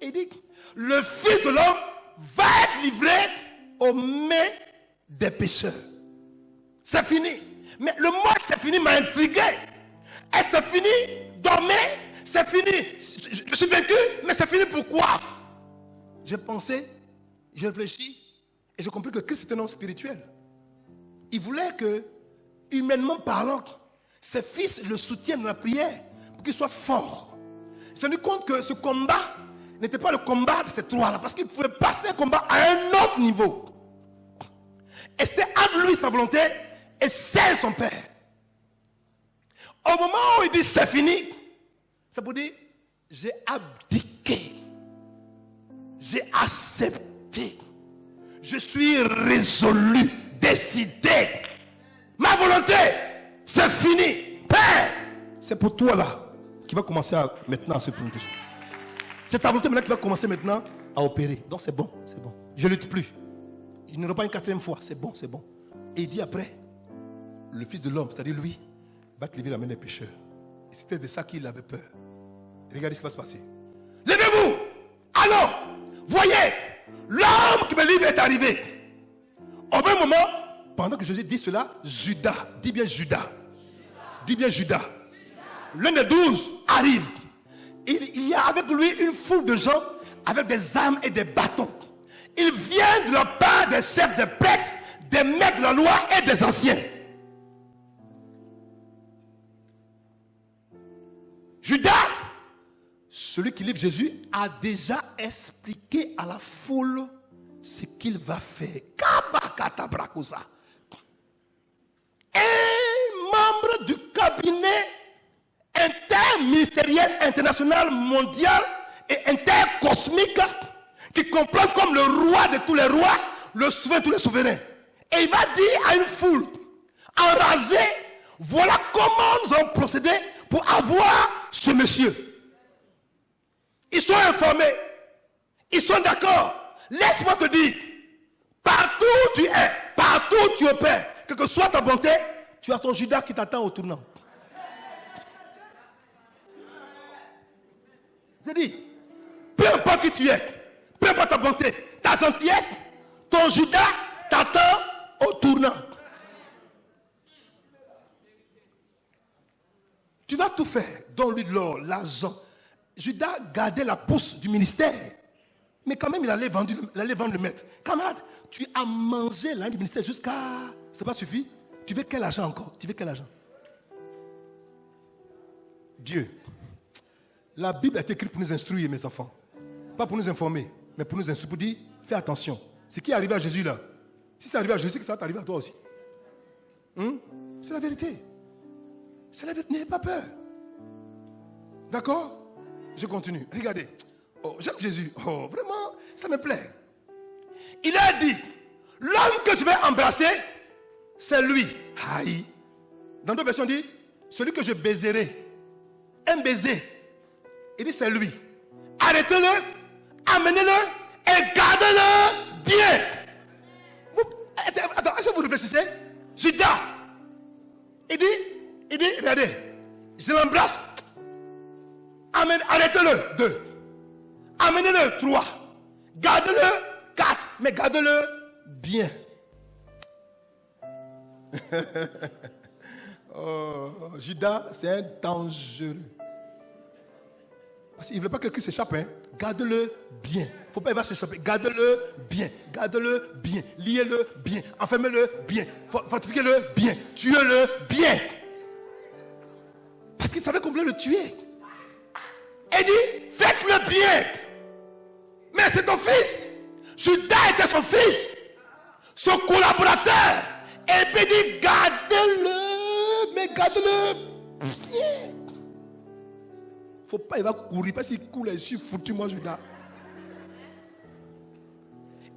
Et il dit, le Fils de l'homme va être livré aux mains des pécheurs. C'est fini. Mais le mot c'est fini m'a intrigué. Et c'est fini, dormez, c'est fini. Je suis vaincu, mais c'est fini pourquoi? J'ai pensé, j'ai réfléchi, et j'ai compris que Christ est un homme spirituel. Il voulait que, humainement parlant, ses fils le soutiennent dans la prière pour qu'il soit fort. Il s'est rendu compte que ce combat n'était pas le combat de ces 3-là, parce qu'il pouvait passer un combat à un autre niveau. Et c'était entre lui sa volonté et celle de son père. Au moment où il dit c'est fini, ça veut dire j'ai abdiqué, j'ai accepté, je suis résolu, décidé. Ma volonté, c'est fini. Père, c'est pour toi là qui va commencer maintenant à se présenter. C'est ta volonté maintenant qui va commencer maintenant à opérer. Donc c'est bon, c'est bon. Je ne lutte plus. Il n'y aura pas une 4e fois. C'est bon, c'est bon. Et il dit après, le Fils de l'homme, c'est-à-dire lui, va te livrer la main des pécheurs. Et c'était de ça qu'il avait peur. Regardez ce qui va se passer. Levez-vous. Allons. Voyez, l'homme qui me livre est arrivé. Au même moment, pendant que Jésus dit cela, Judas, dis bien Judas. Dis bien Judas. L'un des 12 arrive. Il y a avec lui une foule de gens avec des armes et des bâtons. Il vient de la part des chefs des prêtres, des maîtres de la loi et des anciens. Judas, celui qui livre Jésus, a déjà expliqué à la foule ce qu'il va faire. Un membre du cabinet interministériel, international, mondial et intercosmique qui comprend comme le roi de tous les rois, le souverain de tous les souverains. Et il va dire à une foule enragée, voilà comment nous allons procéder pour avoir ce monsieur. Ils sont informés, ils sont d'accord. Laisse-moi te dire, partout où tu es, partout où tu opères, quelle que soit ta bonté, tu as ton Judas qui t'attend au tournant. Je dis, peu importe qui tu es, peu importe ta bonté, ta gentillesse, ton Judas t'attend au tournant. Tu vas tout faire, donne-lui de l'or, l'argent. Judas gardait la pousse du ministère. Mais quand même, il allait vendre le maître. Camarade, tu as mangé l'année du ministère jusqu'à... Ça n'a pas suffi. Tu veux quel argent encore? Tu veux quel argent? Dieu. La Bible est écrite pour nous instruire, mes enfants. Pas pour nous informer, mais pour nous instruire, pour dire, fais attention. Ce qui est arrivé à Jésus là, si c'est arrivé à Jésus, c'est que ça va t'arriver à toi aussi. C'est la vérité. C'est la vérité. N'ayez pas peur. D'accord? Je continue. Regardez. Oh, j'aime Jésus. Oh, vraiment, ça me plaît. Il a dit, l'homme que je vais embrasser, c'est lui. Aïe. Dans d'autres versions, il dit, celui que je baiserai. Un baiser. Il dit, c'est lui. Arrêtez-le, amenez-le et gardez-le bien. Attends, est-ce que vous réfléchissez? Judas. Il dit, regardez, je l'embrasse. Arrêtez-le, 2. Amenez-le, 3. Gardez-le, 4. Mais gardez-le bien. Oh, Judas, c'est un dangereux. Parce qu'il ne veut pas que quelqu'un s'échappe. Garde-le bien. Il ne faut pas y avoir s'échapper. Garde-le bien. Garde-le bien. Liez-le bien. Enfermez-le bien. Fortifiez-le bien. Tuez-le bien. Parce qu'il savait qu'on voulait le tuer. Et dit, faites-le bien. Mais c'est ton fils. Judas était son fils. Son collaborateur. Et puis dit, gardez-le. Mais gardez-le bien. Il ne faut pas, il va courir. Parce qu'il court, je suis foutu, moi, Judas.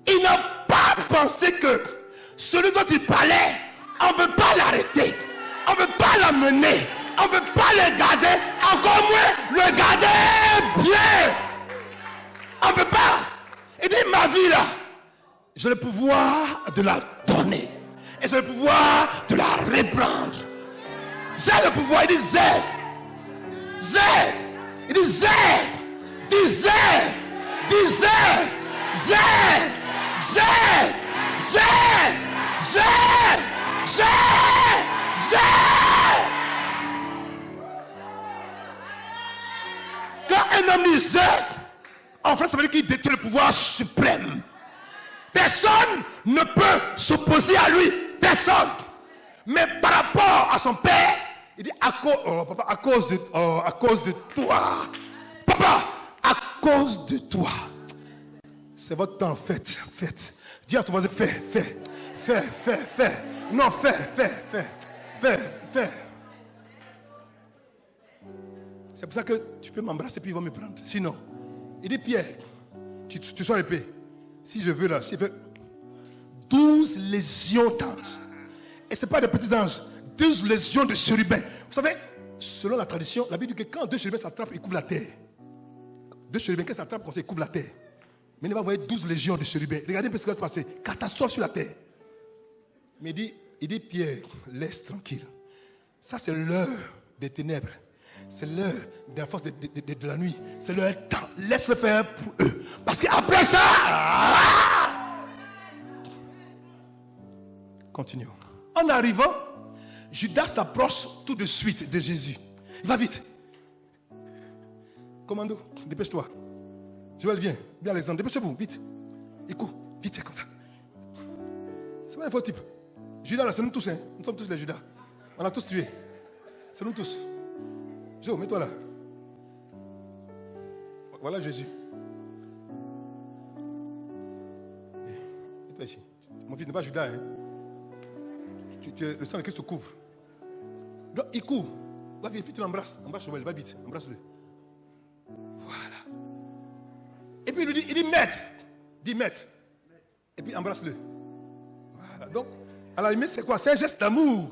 Il n'a pas pensé que celui dont il parlait, on ne peut pas l'arrêter. On ne peut pas l'amener. On ne peut pas le garder. Encore moins le garder bien. On ne peut pas. Il dit, ma vie là, j'ai le pouvoir de la donner. Et j'ai le pouvoir de la reprendre. J'ai le pouvoir. Il dit, j'ai. Il dit, j'ai. Quand un homme dit j'ai, en fait, ça veut dire qu'il détient le pouvoir suprême. Personne ne peut s'opposer à lui. Personne. Mais par rapport à son père, il dit papa, à cause de toi. Papa, à cause de toi. C'est votre temps, faites. Dis à ton voisin, fais. Non, fais. C'est pour ça que tu peux m'embrasser puis ils vont me prendre. Sinon, il dit, Pierre, tu sois épais. Si je veux là, si je veux 12 légions d'anges. Et ce n'est pas des petits anges, 12 légions de chérubins. Vous savez, selon la tradition, la Bible dit que quand 2 chérubins s'attrapent, ils couvrent la terre. 2 chérubins qui s'attrapent comme ça, ils couvrent la terre. Mais il va voir 12 légions de chérubins. Regardez un peu ce qui va se passer. Catastrophe sur la terre. Mais il dit, Pierre, laisse tranquille. Ça, c'est l'heure des ténèbres. C'est l'heure de la force de la nuit. C'est leur temps. Laisse-le faire pour eux. Parce qu'après ça... Continuons. En arrivant, Judas s'approche tout de suite de Jésus. Il va vite. Commando, dépêche-toi. Joël, viens Alexandre, dépêchez-vous, vite. Il court, vite, comme ça. C'est pas un faux type. Judas, là, c'est nous tous, hein. Nous sommes tous les Judas. On a tous tué. C'est nous tous. Jo, mets-toi là. Voilà Jésus. Mets-toi ici. Mon fils n'est pas Judas, hein. Le sang de Christ te couvre. Donc, il court. Va vite, puis tu l'embrasses. Embrasse Joël, va vite, embrasse-le. Voilà. Et puis il dit maître. Dis maître. Et puis embrasse-le. Voilà. Donc, à la limite, c'est quoi? C'est un geste d'amour.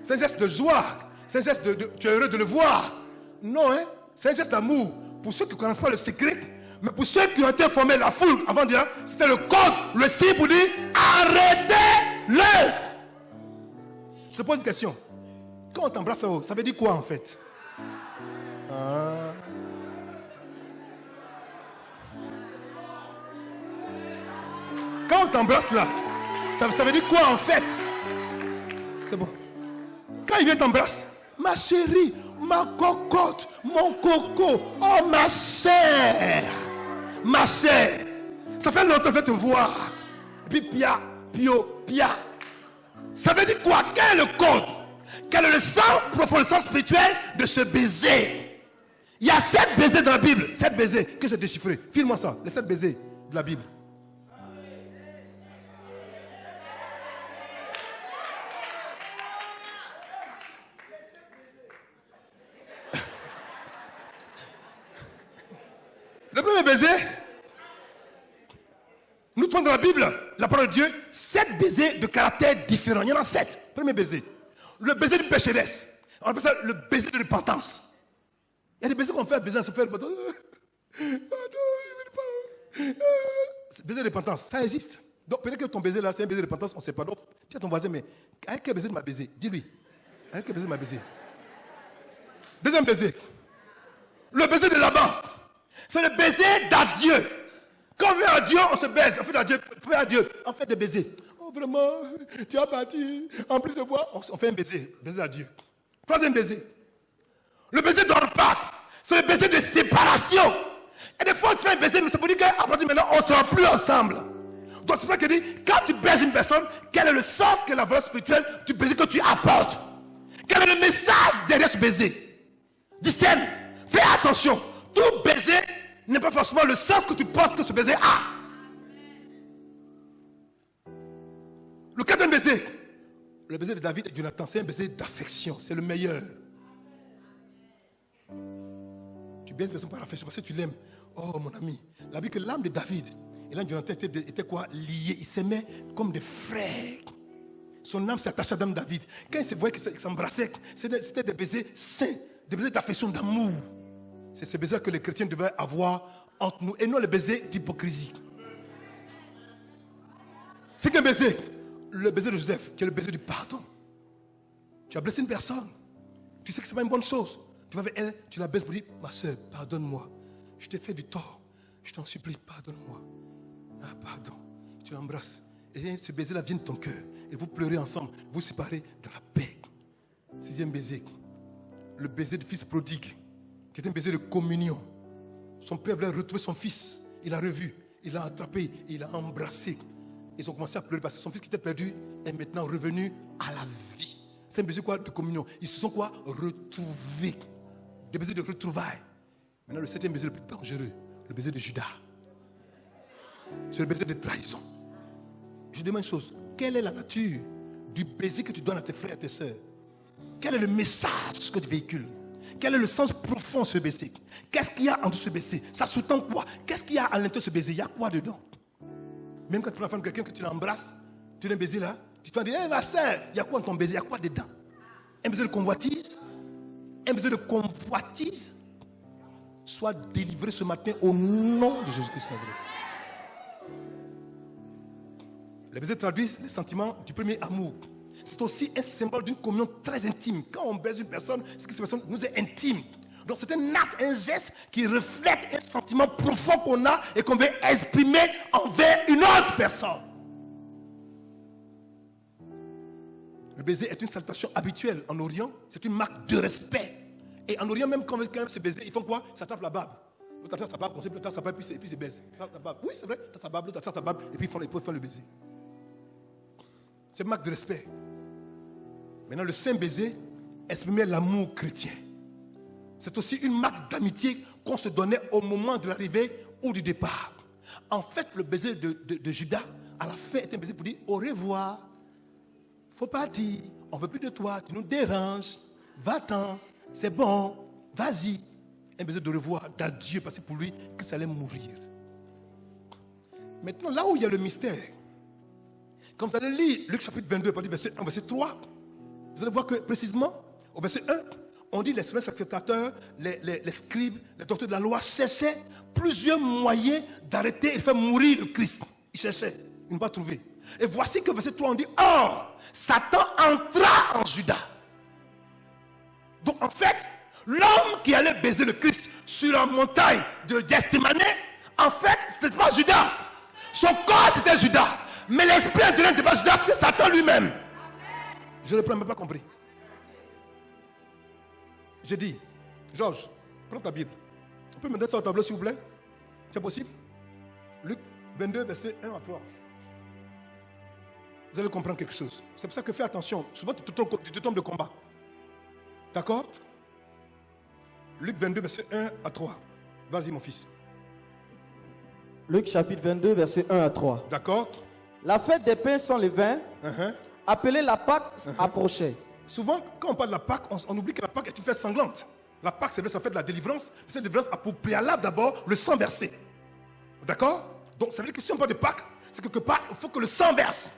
C'est un geste de joie. C'est un geste tu es heureux de le voir. Non, hein? C'est un geste d'amour. Pour ceux qui ne connaissent pas le secret, mais pour ceux qui ont été formés, la foule, avant de dire, c'était le code, le signe pour dire arrêtez-le. Je te pose une question. Quand on t'embrasse, ça veut dire quoi en fait? Quand on t'embrasse là, ça veut dire quoi en fait? C'est bon. Quand il vient t'embrasser, ma chérie, ma cocotte, mon coco, oh ma sœur, ma sœur. Ça fait longtemps que je vais te voir. Et puis pia, pio, pia. Ça veut dire quoi? Quel est le code? Quel est le sens profond, le sens spirituel de ce baiser? Il y a 7 baisers dans la Bible. 7 baisers que j'ai déchiffrés. File-moi ça, les 7 baisers de la Bible. Le premier baiser, nous trouvons dans la Bible, la parole de Dieu, 7 baisers de caractère différents. Il y en a 7. Premier baiser. Le baiser de pécheresse. On appelle ça le baiser de repentance. Il y a des baisers qu'on fait, baiser, on se fait repentance. Baiser de repentance, ça existe. Donc peut-être que ton baiser là, c'est un baiser de repentance, on ne sait pas. Donc, tu as ton voisin, mais avec quel baiser de ma baiser? Dis-lui. Avec quel baiser de ma baiser? Deuxième baiser. Le baiser de là-bas. C'est le baiser d'adieu. Quand on vient à Dieu, on se baise. On fait d'adieu. On fait des baisers. Oh, vraiment, tu as parti. En plus de voir, on fait un baiser. Baiser d'adieu. Troisième baiser. Le baiser de repas. C'est le baiser de séparation. Et des fois, tu fais un baiser, mais c'est pour dire qu'à partir de maintenant, on ne sera plus ensemble. Donc, c'est pour ça qu'il dit, quand tu baises une personne, quel est le sens, quelle est la valeur spirituelle du baiser que tu apportes? Quel est le message derrière ce baiser? Discerne. Fais attention. Tout baiser n'est pas forcément le sens que tu penses que ce baiser a. Le quatrième baiser, le baiser de David et de Jonathan, c'est un baiser d'affection. C'est le meilleur. Tu baises une personne par affection parce que tu l'aimes. Oh mon ami, la Bible que l'âme de David et l'âme de Jonathan étaient quoi? Liés. Ils s'aimaient comme des frères. Son âme s'attachait à l'âme de David. Quand il se voyait qu'ils s'embrassaient, c'était des baisers saints, des baisers d'affection, d'amour. C'est ce baiser que les chrétiens devaient avoir entre nous et non le baiser d'hypocrisie. C'est qu'un baiser, le baiser de Joseph, qui est le baiser du pardon. Tu as blessé une personne, tu sais que ce n'est pas une bonne chose. Tu vas avec elle, tu la baises pour dire, ma soeur, pardonne-moi. Je t'ai fait du tort, je t'en supplie, pardonne-moi. Ah, pardon. Tu l'embrasses. Et ce baiser-là vient de ton cœur. Et vous pleurez ensemble, vous séparez dans la paix. Sixième baiser, le baiser du fils prodigue, qui est un baiser de communion. Son père voulait retrouver son fils. Il l'a revu, il l'a attrapé, il l'a embrassé. Ils ont commencé à pleurer parce que son fils qui était perdu est maintenant revenu à la vie. C'est un baiser quoi? De communion. Ils se sont quoi? Retrouvés. Des baisers de retrouvailles. Maintenant, le septième baiser le plus dangereux, le baiser de Judas. C'est le baiser de trahison. Je demande une chose. Quelle est la nature du baiser que tu donnes à tes frères et à tes sœurs? Quel est le message que tu véhicules? Quel est le sens profond de ce baiser? Qu'est-ce qu'il y a en dessous de ce baiser? Ça sous-tend quoi? Qu'est-ce qu'il y a à l'intérieur de ce baiser? Il y a quoi dedans? Même quand tu prends la femme de quelqu'un, que tu l'embrasses, tu as un baiser là, tu te dis, hé ma soeur, il y a quoi dans ton baiser? Il y a quoi dedans? Un baiser de convoitise? Un baiser de convoitise? Sois délivré ce matin au nom de Jésus-Christ. Les baisers traduisent les sentiments du premier amour. C'est aussi un symbole d'une communion très intime. Quand on baise une personne, c'est que cette personne nous est intime. Donc c'est un acte, un geste qui reflète un sentiment profond qu'on a et qu'on veut exprimer envers une autre personne. Le baiser est une salutation habituelle en Orient. C'est une marque de respect. Et en Orient, même quand on se baiser, ils font quoi? Ils s'attrapent la barbe. L'autre attrape sa barbe, l'autre attrape sa barbe, et puis ils se baisent. Oui, c'est vrai, l'autre attrape sa barbe, l'autre attrape sa barbe, et puis ils font le baiser. C'est une marque de respect. Maintenant, le saint baiser exprimait l'amour chrétien. C'est aussi une marque d'amitié qu'on se donnait au moment de l'arrivée ou du départ. En fait, le baiser de Judas, à la fin, était un baiser pour dire au revoir. Il ne faut pas dire, on ne veut plus de toi, tu nous déranges, va-t'en, c'est bon, vas-y. Un baiser de revoir, d'adieu, parce que pour lui, que ça allait mourir. Maintenant, là où il y a le mystère, quand vous allez lire Luc chapitre 22, verset 1, verset 3, vous allez voir que précisément, au verset 1, on dit les sacrificateurs, les scribes, les docteurs de la loi cherchaient plusieurs moyens d'arrêter et de faire mourir le Christ. Ils cherchaient, ils n'ont pas trouvé. Et voici que verset 3, on dit, or, Satan entra en Judas. Donc en fait, l'homme qui allait baiser le Christ sur la montagne de Gethsémani, en fait, ce n'était pas Judas. Son corps, c'était Judas. Mais l'esprit intérieur n'était pas Judas, c'était Satan lui-même. Je ne l'ai même pas compris. J'ai dit, Georges, prends ta Bible. On peut me donner ça au tableau s'il vous plaît? C'est possible? Luc 22, verset 1 à 3. Vous allez comprendre quelque chose. C'est pour ça que fais attention. Souvent, tu te tombes de combat. D'accord? Luc 22, verset 1 à 3. Vas-y, mon fils. Luc chapitre 22, verset 1 à 3. D'accord? La fête des pains sans levain, appelée la Pâque, approchait. Souvent, quand on parle de la Pâque, on oublie que la Pâque est une fête sanglante. La Pâque, c'est vrai, ça fait de la délivrance. Cette délivrance a pour préalable d'abord le sang versé. D'accord? Donc, ça veut dire que si on parle de Pâque, c'est quelque part, il faut que le sang verse.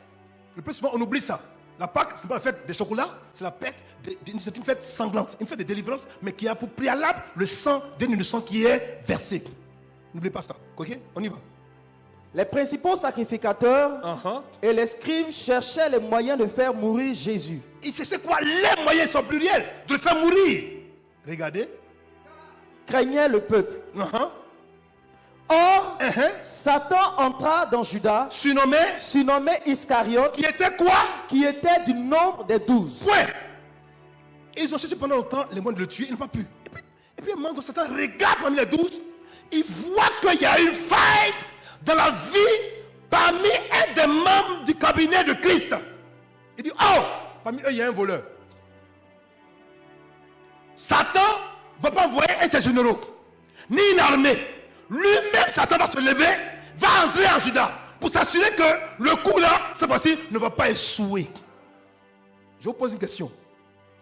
Le plus souvent, on oublie ça. La Pâque, ce n'est pas la fête des chocolats, c'est une fête sanglante, une fête de délivrance, mais qui a pour préalable le sang d'un innocent qui est versé. N'oubliez pas ça. Ok? On y va. Les principaux sacrificateurs et les scribes cherchaient les moyens de faire mourir Jésus. Ils cherchaient quoi? Les moyens sont pluriels de le faire mourir. Regardez. Craignaient le peuple. Or, Satan entra dans Judas, surnommé Iscariote, qui était quoi? Qui était du nombre des 12. Point. Ils ont cherché pendant longtemps les moyens de le tuer, ils n'ont pas pu. Et puis, un moment, Satan regarde parmi les 12, il voit qu'il y a une faille dans la vie parmi un des membres du cabinet de Christ. Il dit, oh, parmi eux, il y a un voleur. Satan ne va pas envoyer un de ses généraux, ni une armée. Lui-même, Satan va se lever, va entrer en Judas, pour s'assurer que le coup là, cette fois-ci, ne va pas échouer. Je vous pose une question.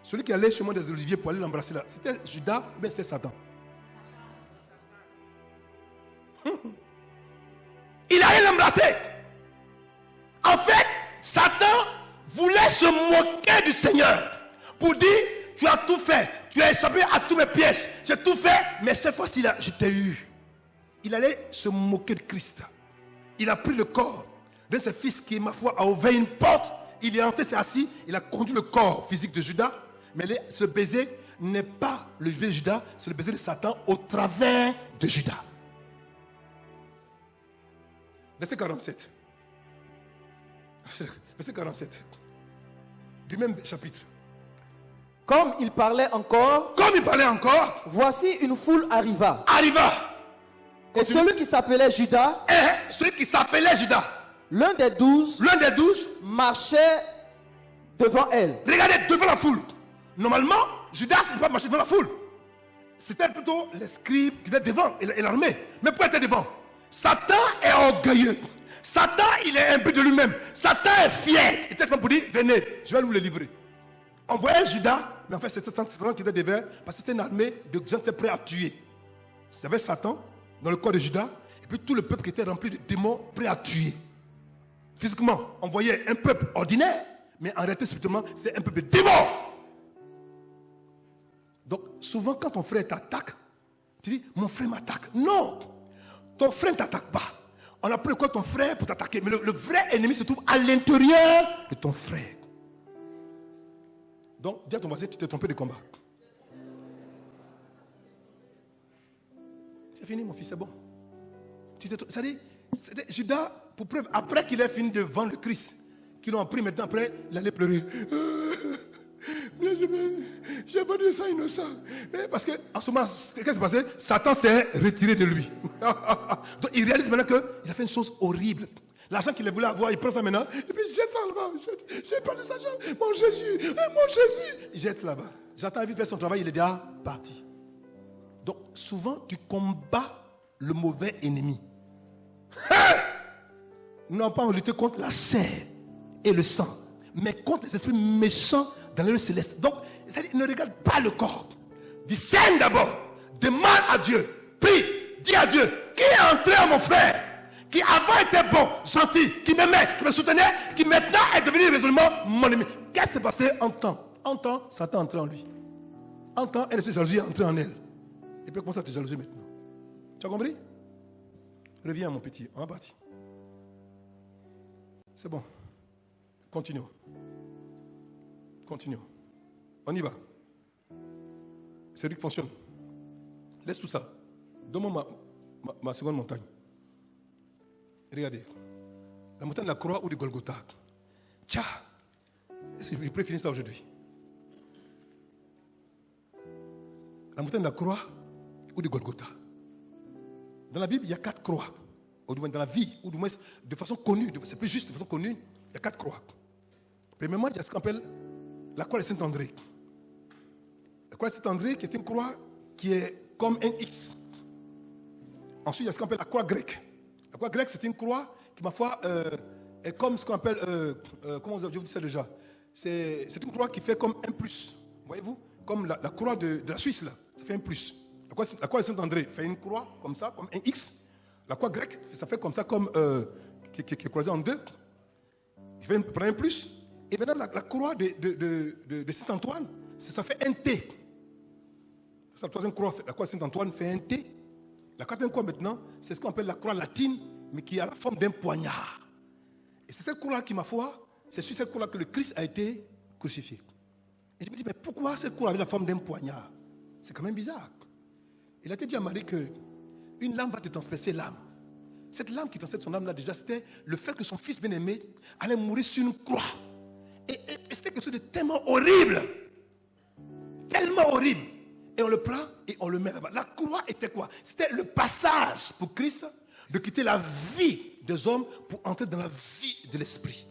Celui qui allait sur le mont des Oliviers pour aller l'embrasser là, c'était Judas ou bien c'était Satan? Il allait l'embrasser. En fait, Satan voulait se moquer du Seigneur pour dire, tu as tout fait, tu as échappé à tous mes pièges, j'ai tout fait, mais cette fois-ci là, je t'ai eu. Il allait se moquer de Christ. Il a pris le corps de ses fils qui, ma foi, a ouvert une porte. Il est entré, s'est assis, il a conduit le corps physique de Judas. Mais ce baiser n'est pas le baiser de Judas, c'est le baiser de Satan au travers de Judas. Verset 47. Verset 47. Du même chapitre. Comme il parlait encore, voici une foule arriva. Et Continue. celui qui s'appelait Judas, l'un des 12, marchait devant elle. Regardez, devant la foule. Normalement, Judas ne peut pas marcher devant la foule. C'était plutôt les scribes qui étaient devant et l'armée. Mais pourquoi était devant? Satan est orgueilleux. Satan, il est imbu de lui-même. Satan est fier. Il était comme pour dire, venez, je vais vous le livrer. On voyait Judas, mais en fait, c'est Satan qui était devant, parce que c'était une armée de gens qui étaient prêts à tuer. Il y avait Satan dans le corps de Judas, et puis tout le peuple qui était rempli de démons prêts à tuer. Physiquement, on voyait un peuple ordinaire, mais en réalité, spirituellement, c'est un peuple de démons. Donc, souvent, quand ton frère t'attaque, tu dis, mon frère m'attaque. Non, ton frère ne t'attaque pas. On a pris le corps de ton frère pour t'attaquer, mais le vrai ennemi se trouve à l'intérieur de ton frère. Donc, dis à ton voisin, tu t'es trompé de combat. C'est fini, mon fils, c'est bon. C'est-à-dire, Judas, pour preuve, après qu'il ait fini de vendre le Christ, qu'ils l'ont pris maintenant, après, il allait pleurer. J'ai vendu ça innocent. Parce qu'en ce moment, qu'est-ce qui s'est passé? Satan s'est retiré de lui. Donc, il réalise maintenant qu'il a fait une chose horrible. L'argent qu'il voulait avoir, il prend ça maintenant. Et puis, il jette ça là-bas. J'ai pas de cet argent. Mon Jésus, il jette là-bas. J'attends à vite faire son travail, il est déjà parti. Donc, souvent, tu combats le mauvais ennemi. Nous n'avons pas lutté contre la chair et le sang, mais contre les esprits méchants dans le lieu céleste. Donc, c'est-à-dire, ne regarde pas le corps. Discerne d'abord. Demande à Dieu. Prie. Dis à Dieu. Qui est entré à mon frère? Qui avant était bon, gentil, qui m'aimait, qui me soutenait, qui maintenant est devenu résolument mon ennemi. Qu'est-ce qui s'est passé en temps? Satan est entré en lui. En temps, un esprit de jalousie est entré en elle. Et puis commence à te jalouser maintenant. Tu as compris? Reviens mon petit, on va partir. C'est bon. Continuons. On y va. C'est lui qui fonctionne. Laisse tout ça. Donne-moi ma seconde montagne. Regardez. La montagne de la croix ou de Golgotha. Tiens, est-ce que je pourrais finir ça aujourd'hui? La montagne de la croix ou de Golgotha. Dans la Bible, il y a 4 croix. Ou du moins dans la vie, ou du moins de façon connue, c'est plus juste, de façon connue, il y a 4 croix. Premièrement, il y a ce qu'on appelle la croix de Saint-André. La croix de Saint-André qui est une croix qui est comme un X. Ensuite, il y a ce qu'on appelle la croix grecque. La croix grecque, c'est une croix qui, ma foi, est comme ce qu'on appelle, comment je vous dis ça déjà? C'est une croix qui fait comme un plus. Voyez-vous? Comme la croix de la Suisse, là, ça fait un plus. La croix de Saint-André fait une croix comme ça, comme un X. La croix grecque, ça fait comme ça, comme qui est croisée en deux. Il fait un plus. Et maintenant, la croix de Saint-Antoine, ça fait un T. C'est la troisième croix, la croix de Saint-Antoine fait un T. La quatrième croix maintenant, c'est ce qu'on appelle la croix latine, mais qui a la forme d'un poignard. Et c'est cette croix-là qui, ma foi, c'est sur cette croix-là que le Christ a été crucifié. Et je me dis, mais pourquoi cette croix avait la forme d'un poignard? C'est quand même bizarre. Il a été dit à Marie qu'une lame va te transpercer l'âme. Cette lame qui transperce son âme là, déjà, c'était le fait que son fils bien-aimé allait mourir sur une croix. Et c'était quelque chose de tellement horrible. Tellement horrible. Et on le prend et on le met là-bas. La croix était quoi? C'était le passage pour Christ de quitter la vie des hommes pour entrer dans la vie de l'esprit.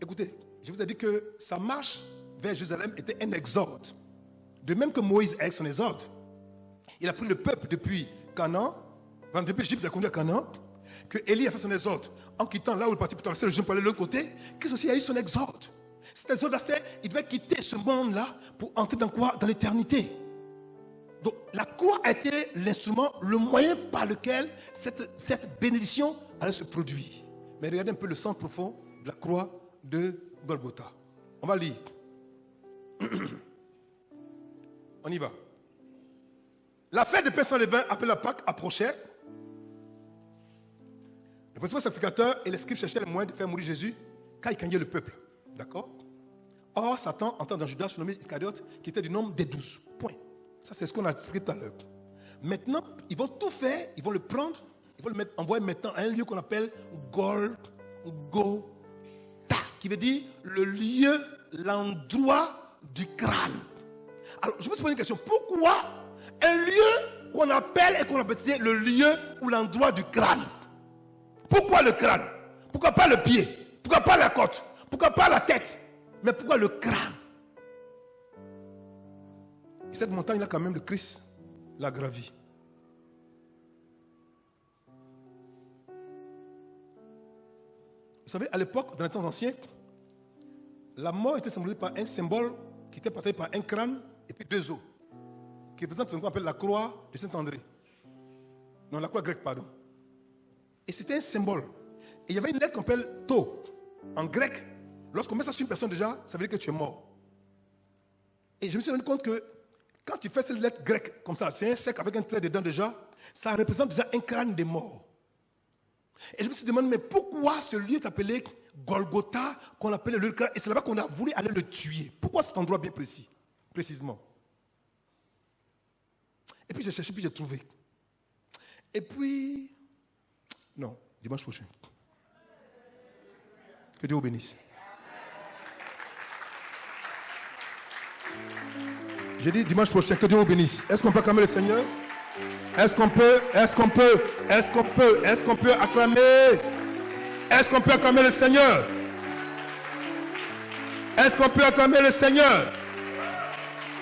Écoutez, je vous ai dit que sa marche vers Jérusalem était un exode. De même que Moïse avec son exode, il a pris le peuple depuis Canaan, depuis l'Égypte, il a conduit à Canaan, que Élie a fait son exode en quittant là où il est parti pour traverser le Jourdain pour aller de l'autre côté. Christ aussi a eu son exode. Cet exode-là, il devait quitter ce monde-là pour entrer dans quoi? Dans l'éternité. Donc la croix a été l'instrument, le moyen par lequel cette bénédiction allait se produire. Mais regardez un peu le sens profond de la croix de Golgotha. On va lire. On y va. La fête de pains sans levain, appelée la Pâque, approchait. Le principal sacrificateur et les scribes cherchaient le moyen de faire mourir Jésus car ils craignaient le peuple. D'accord? Or, Satan entend dans Judas, surnommé Iscariote, qui était du nombre des 12. Point. Ça, c'est ce qu'on a expliqué tout à l'heure. Maintenant, ils vont tout faire, ils vont le prendre, ils vont le mettre, envoyer maintenant à un lieu qu'on appelle Golgotha, qui veut dire le lieu, l'endroit du crâne. Alors, je me suis posé une question. Pourquoi un lieu qu'on appelle et qu'on a baptisé le lieu ou l'endroit du crâne? Pourquoi le crâne? Pourquoi pas le pied? Pourquoi pas la côte? Pourquoi pas la tête? Mais pourquoi le crâne? Et cette montagne-là, quand même, le Christ l'a gravie. Vous savez, à l'époque, dans les temps anciens, la mort était symbolisée par un symbole qui était partagé par un crâne et puis 2 os, qui représente ce qu'on appelle la croix de Saint-André. Non, la croix grecque, pardon. Et c'était un symbole. Et il y avait une lettre qu'on appelle to, en grec. Lorsqu'on met ça sur une personne déjà, ça veut dire que tu es mort. Et je me suis rendu compte que quand tu fais cette lettre grecque comme ça, c'est un cercle avec un trait dedans déjà, ça représente déjà un crâne de mort. Et je me suis demandé, mais pourquoi ce lieu est appelé Golgotha, qu'on appelait le lieu du crâne, et c'est là-bas qu'on a voulu aller le tuer? Pourquoi cet endroit bien précisément? Et puis j'ai cherché, puis j'ai trouvé. Et puis, non, dimanche prochain. Que Dieu vous bénisse. J'ai dit dimanche prochain, que Dieu vous bénisse. Est-ce qu'on peut acclamer le Seigneur? Est-ce qu'on peut acclamer? Est-ce qu'on peut acclamer le Seigneur? Est-ce qu'on peut acclamer le Seigneur?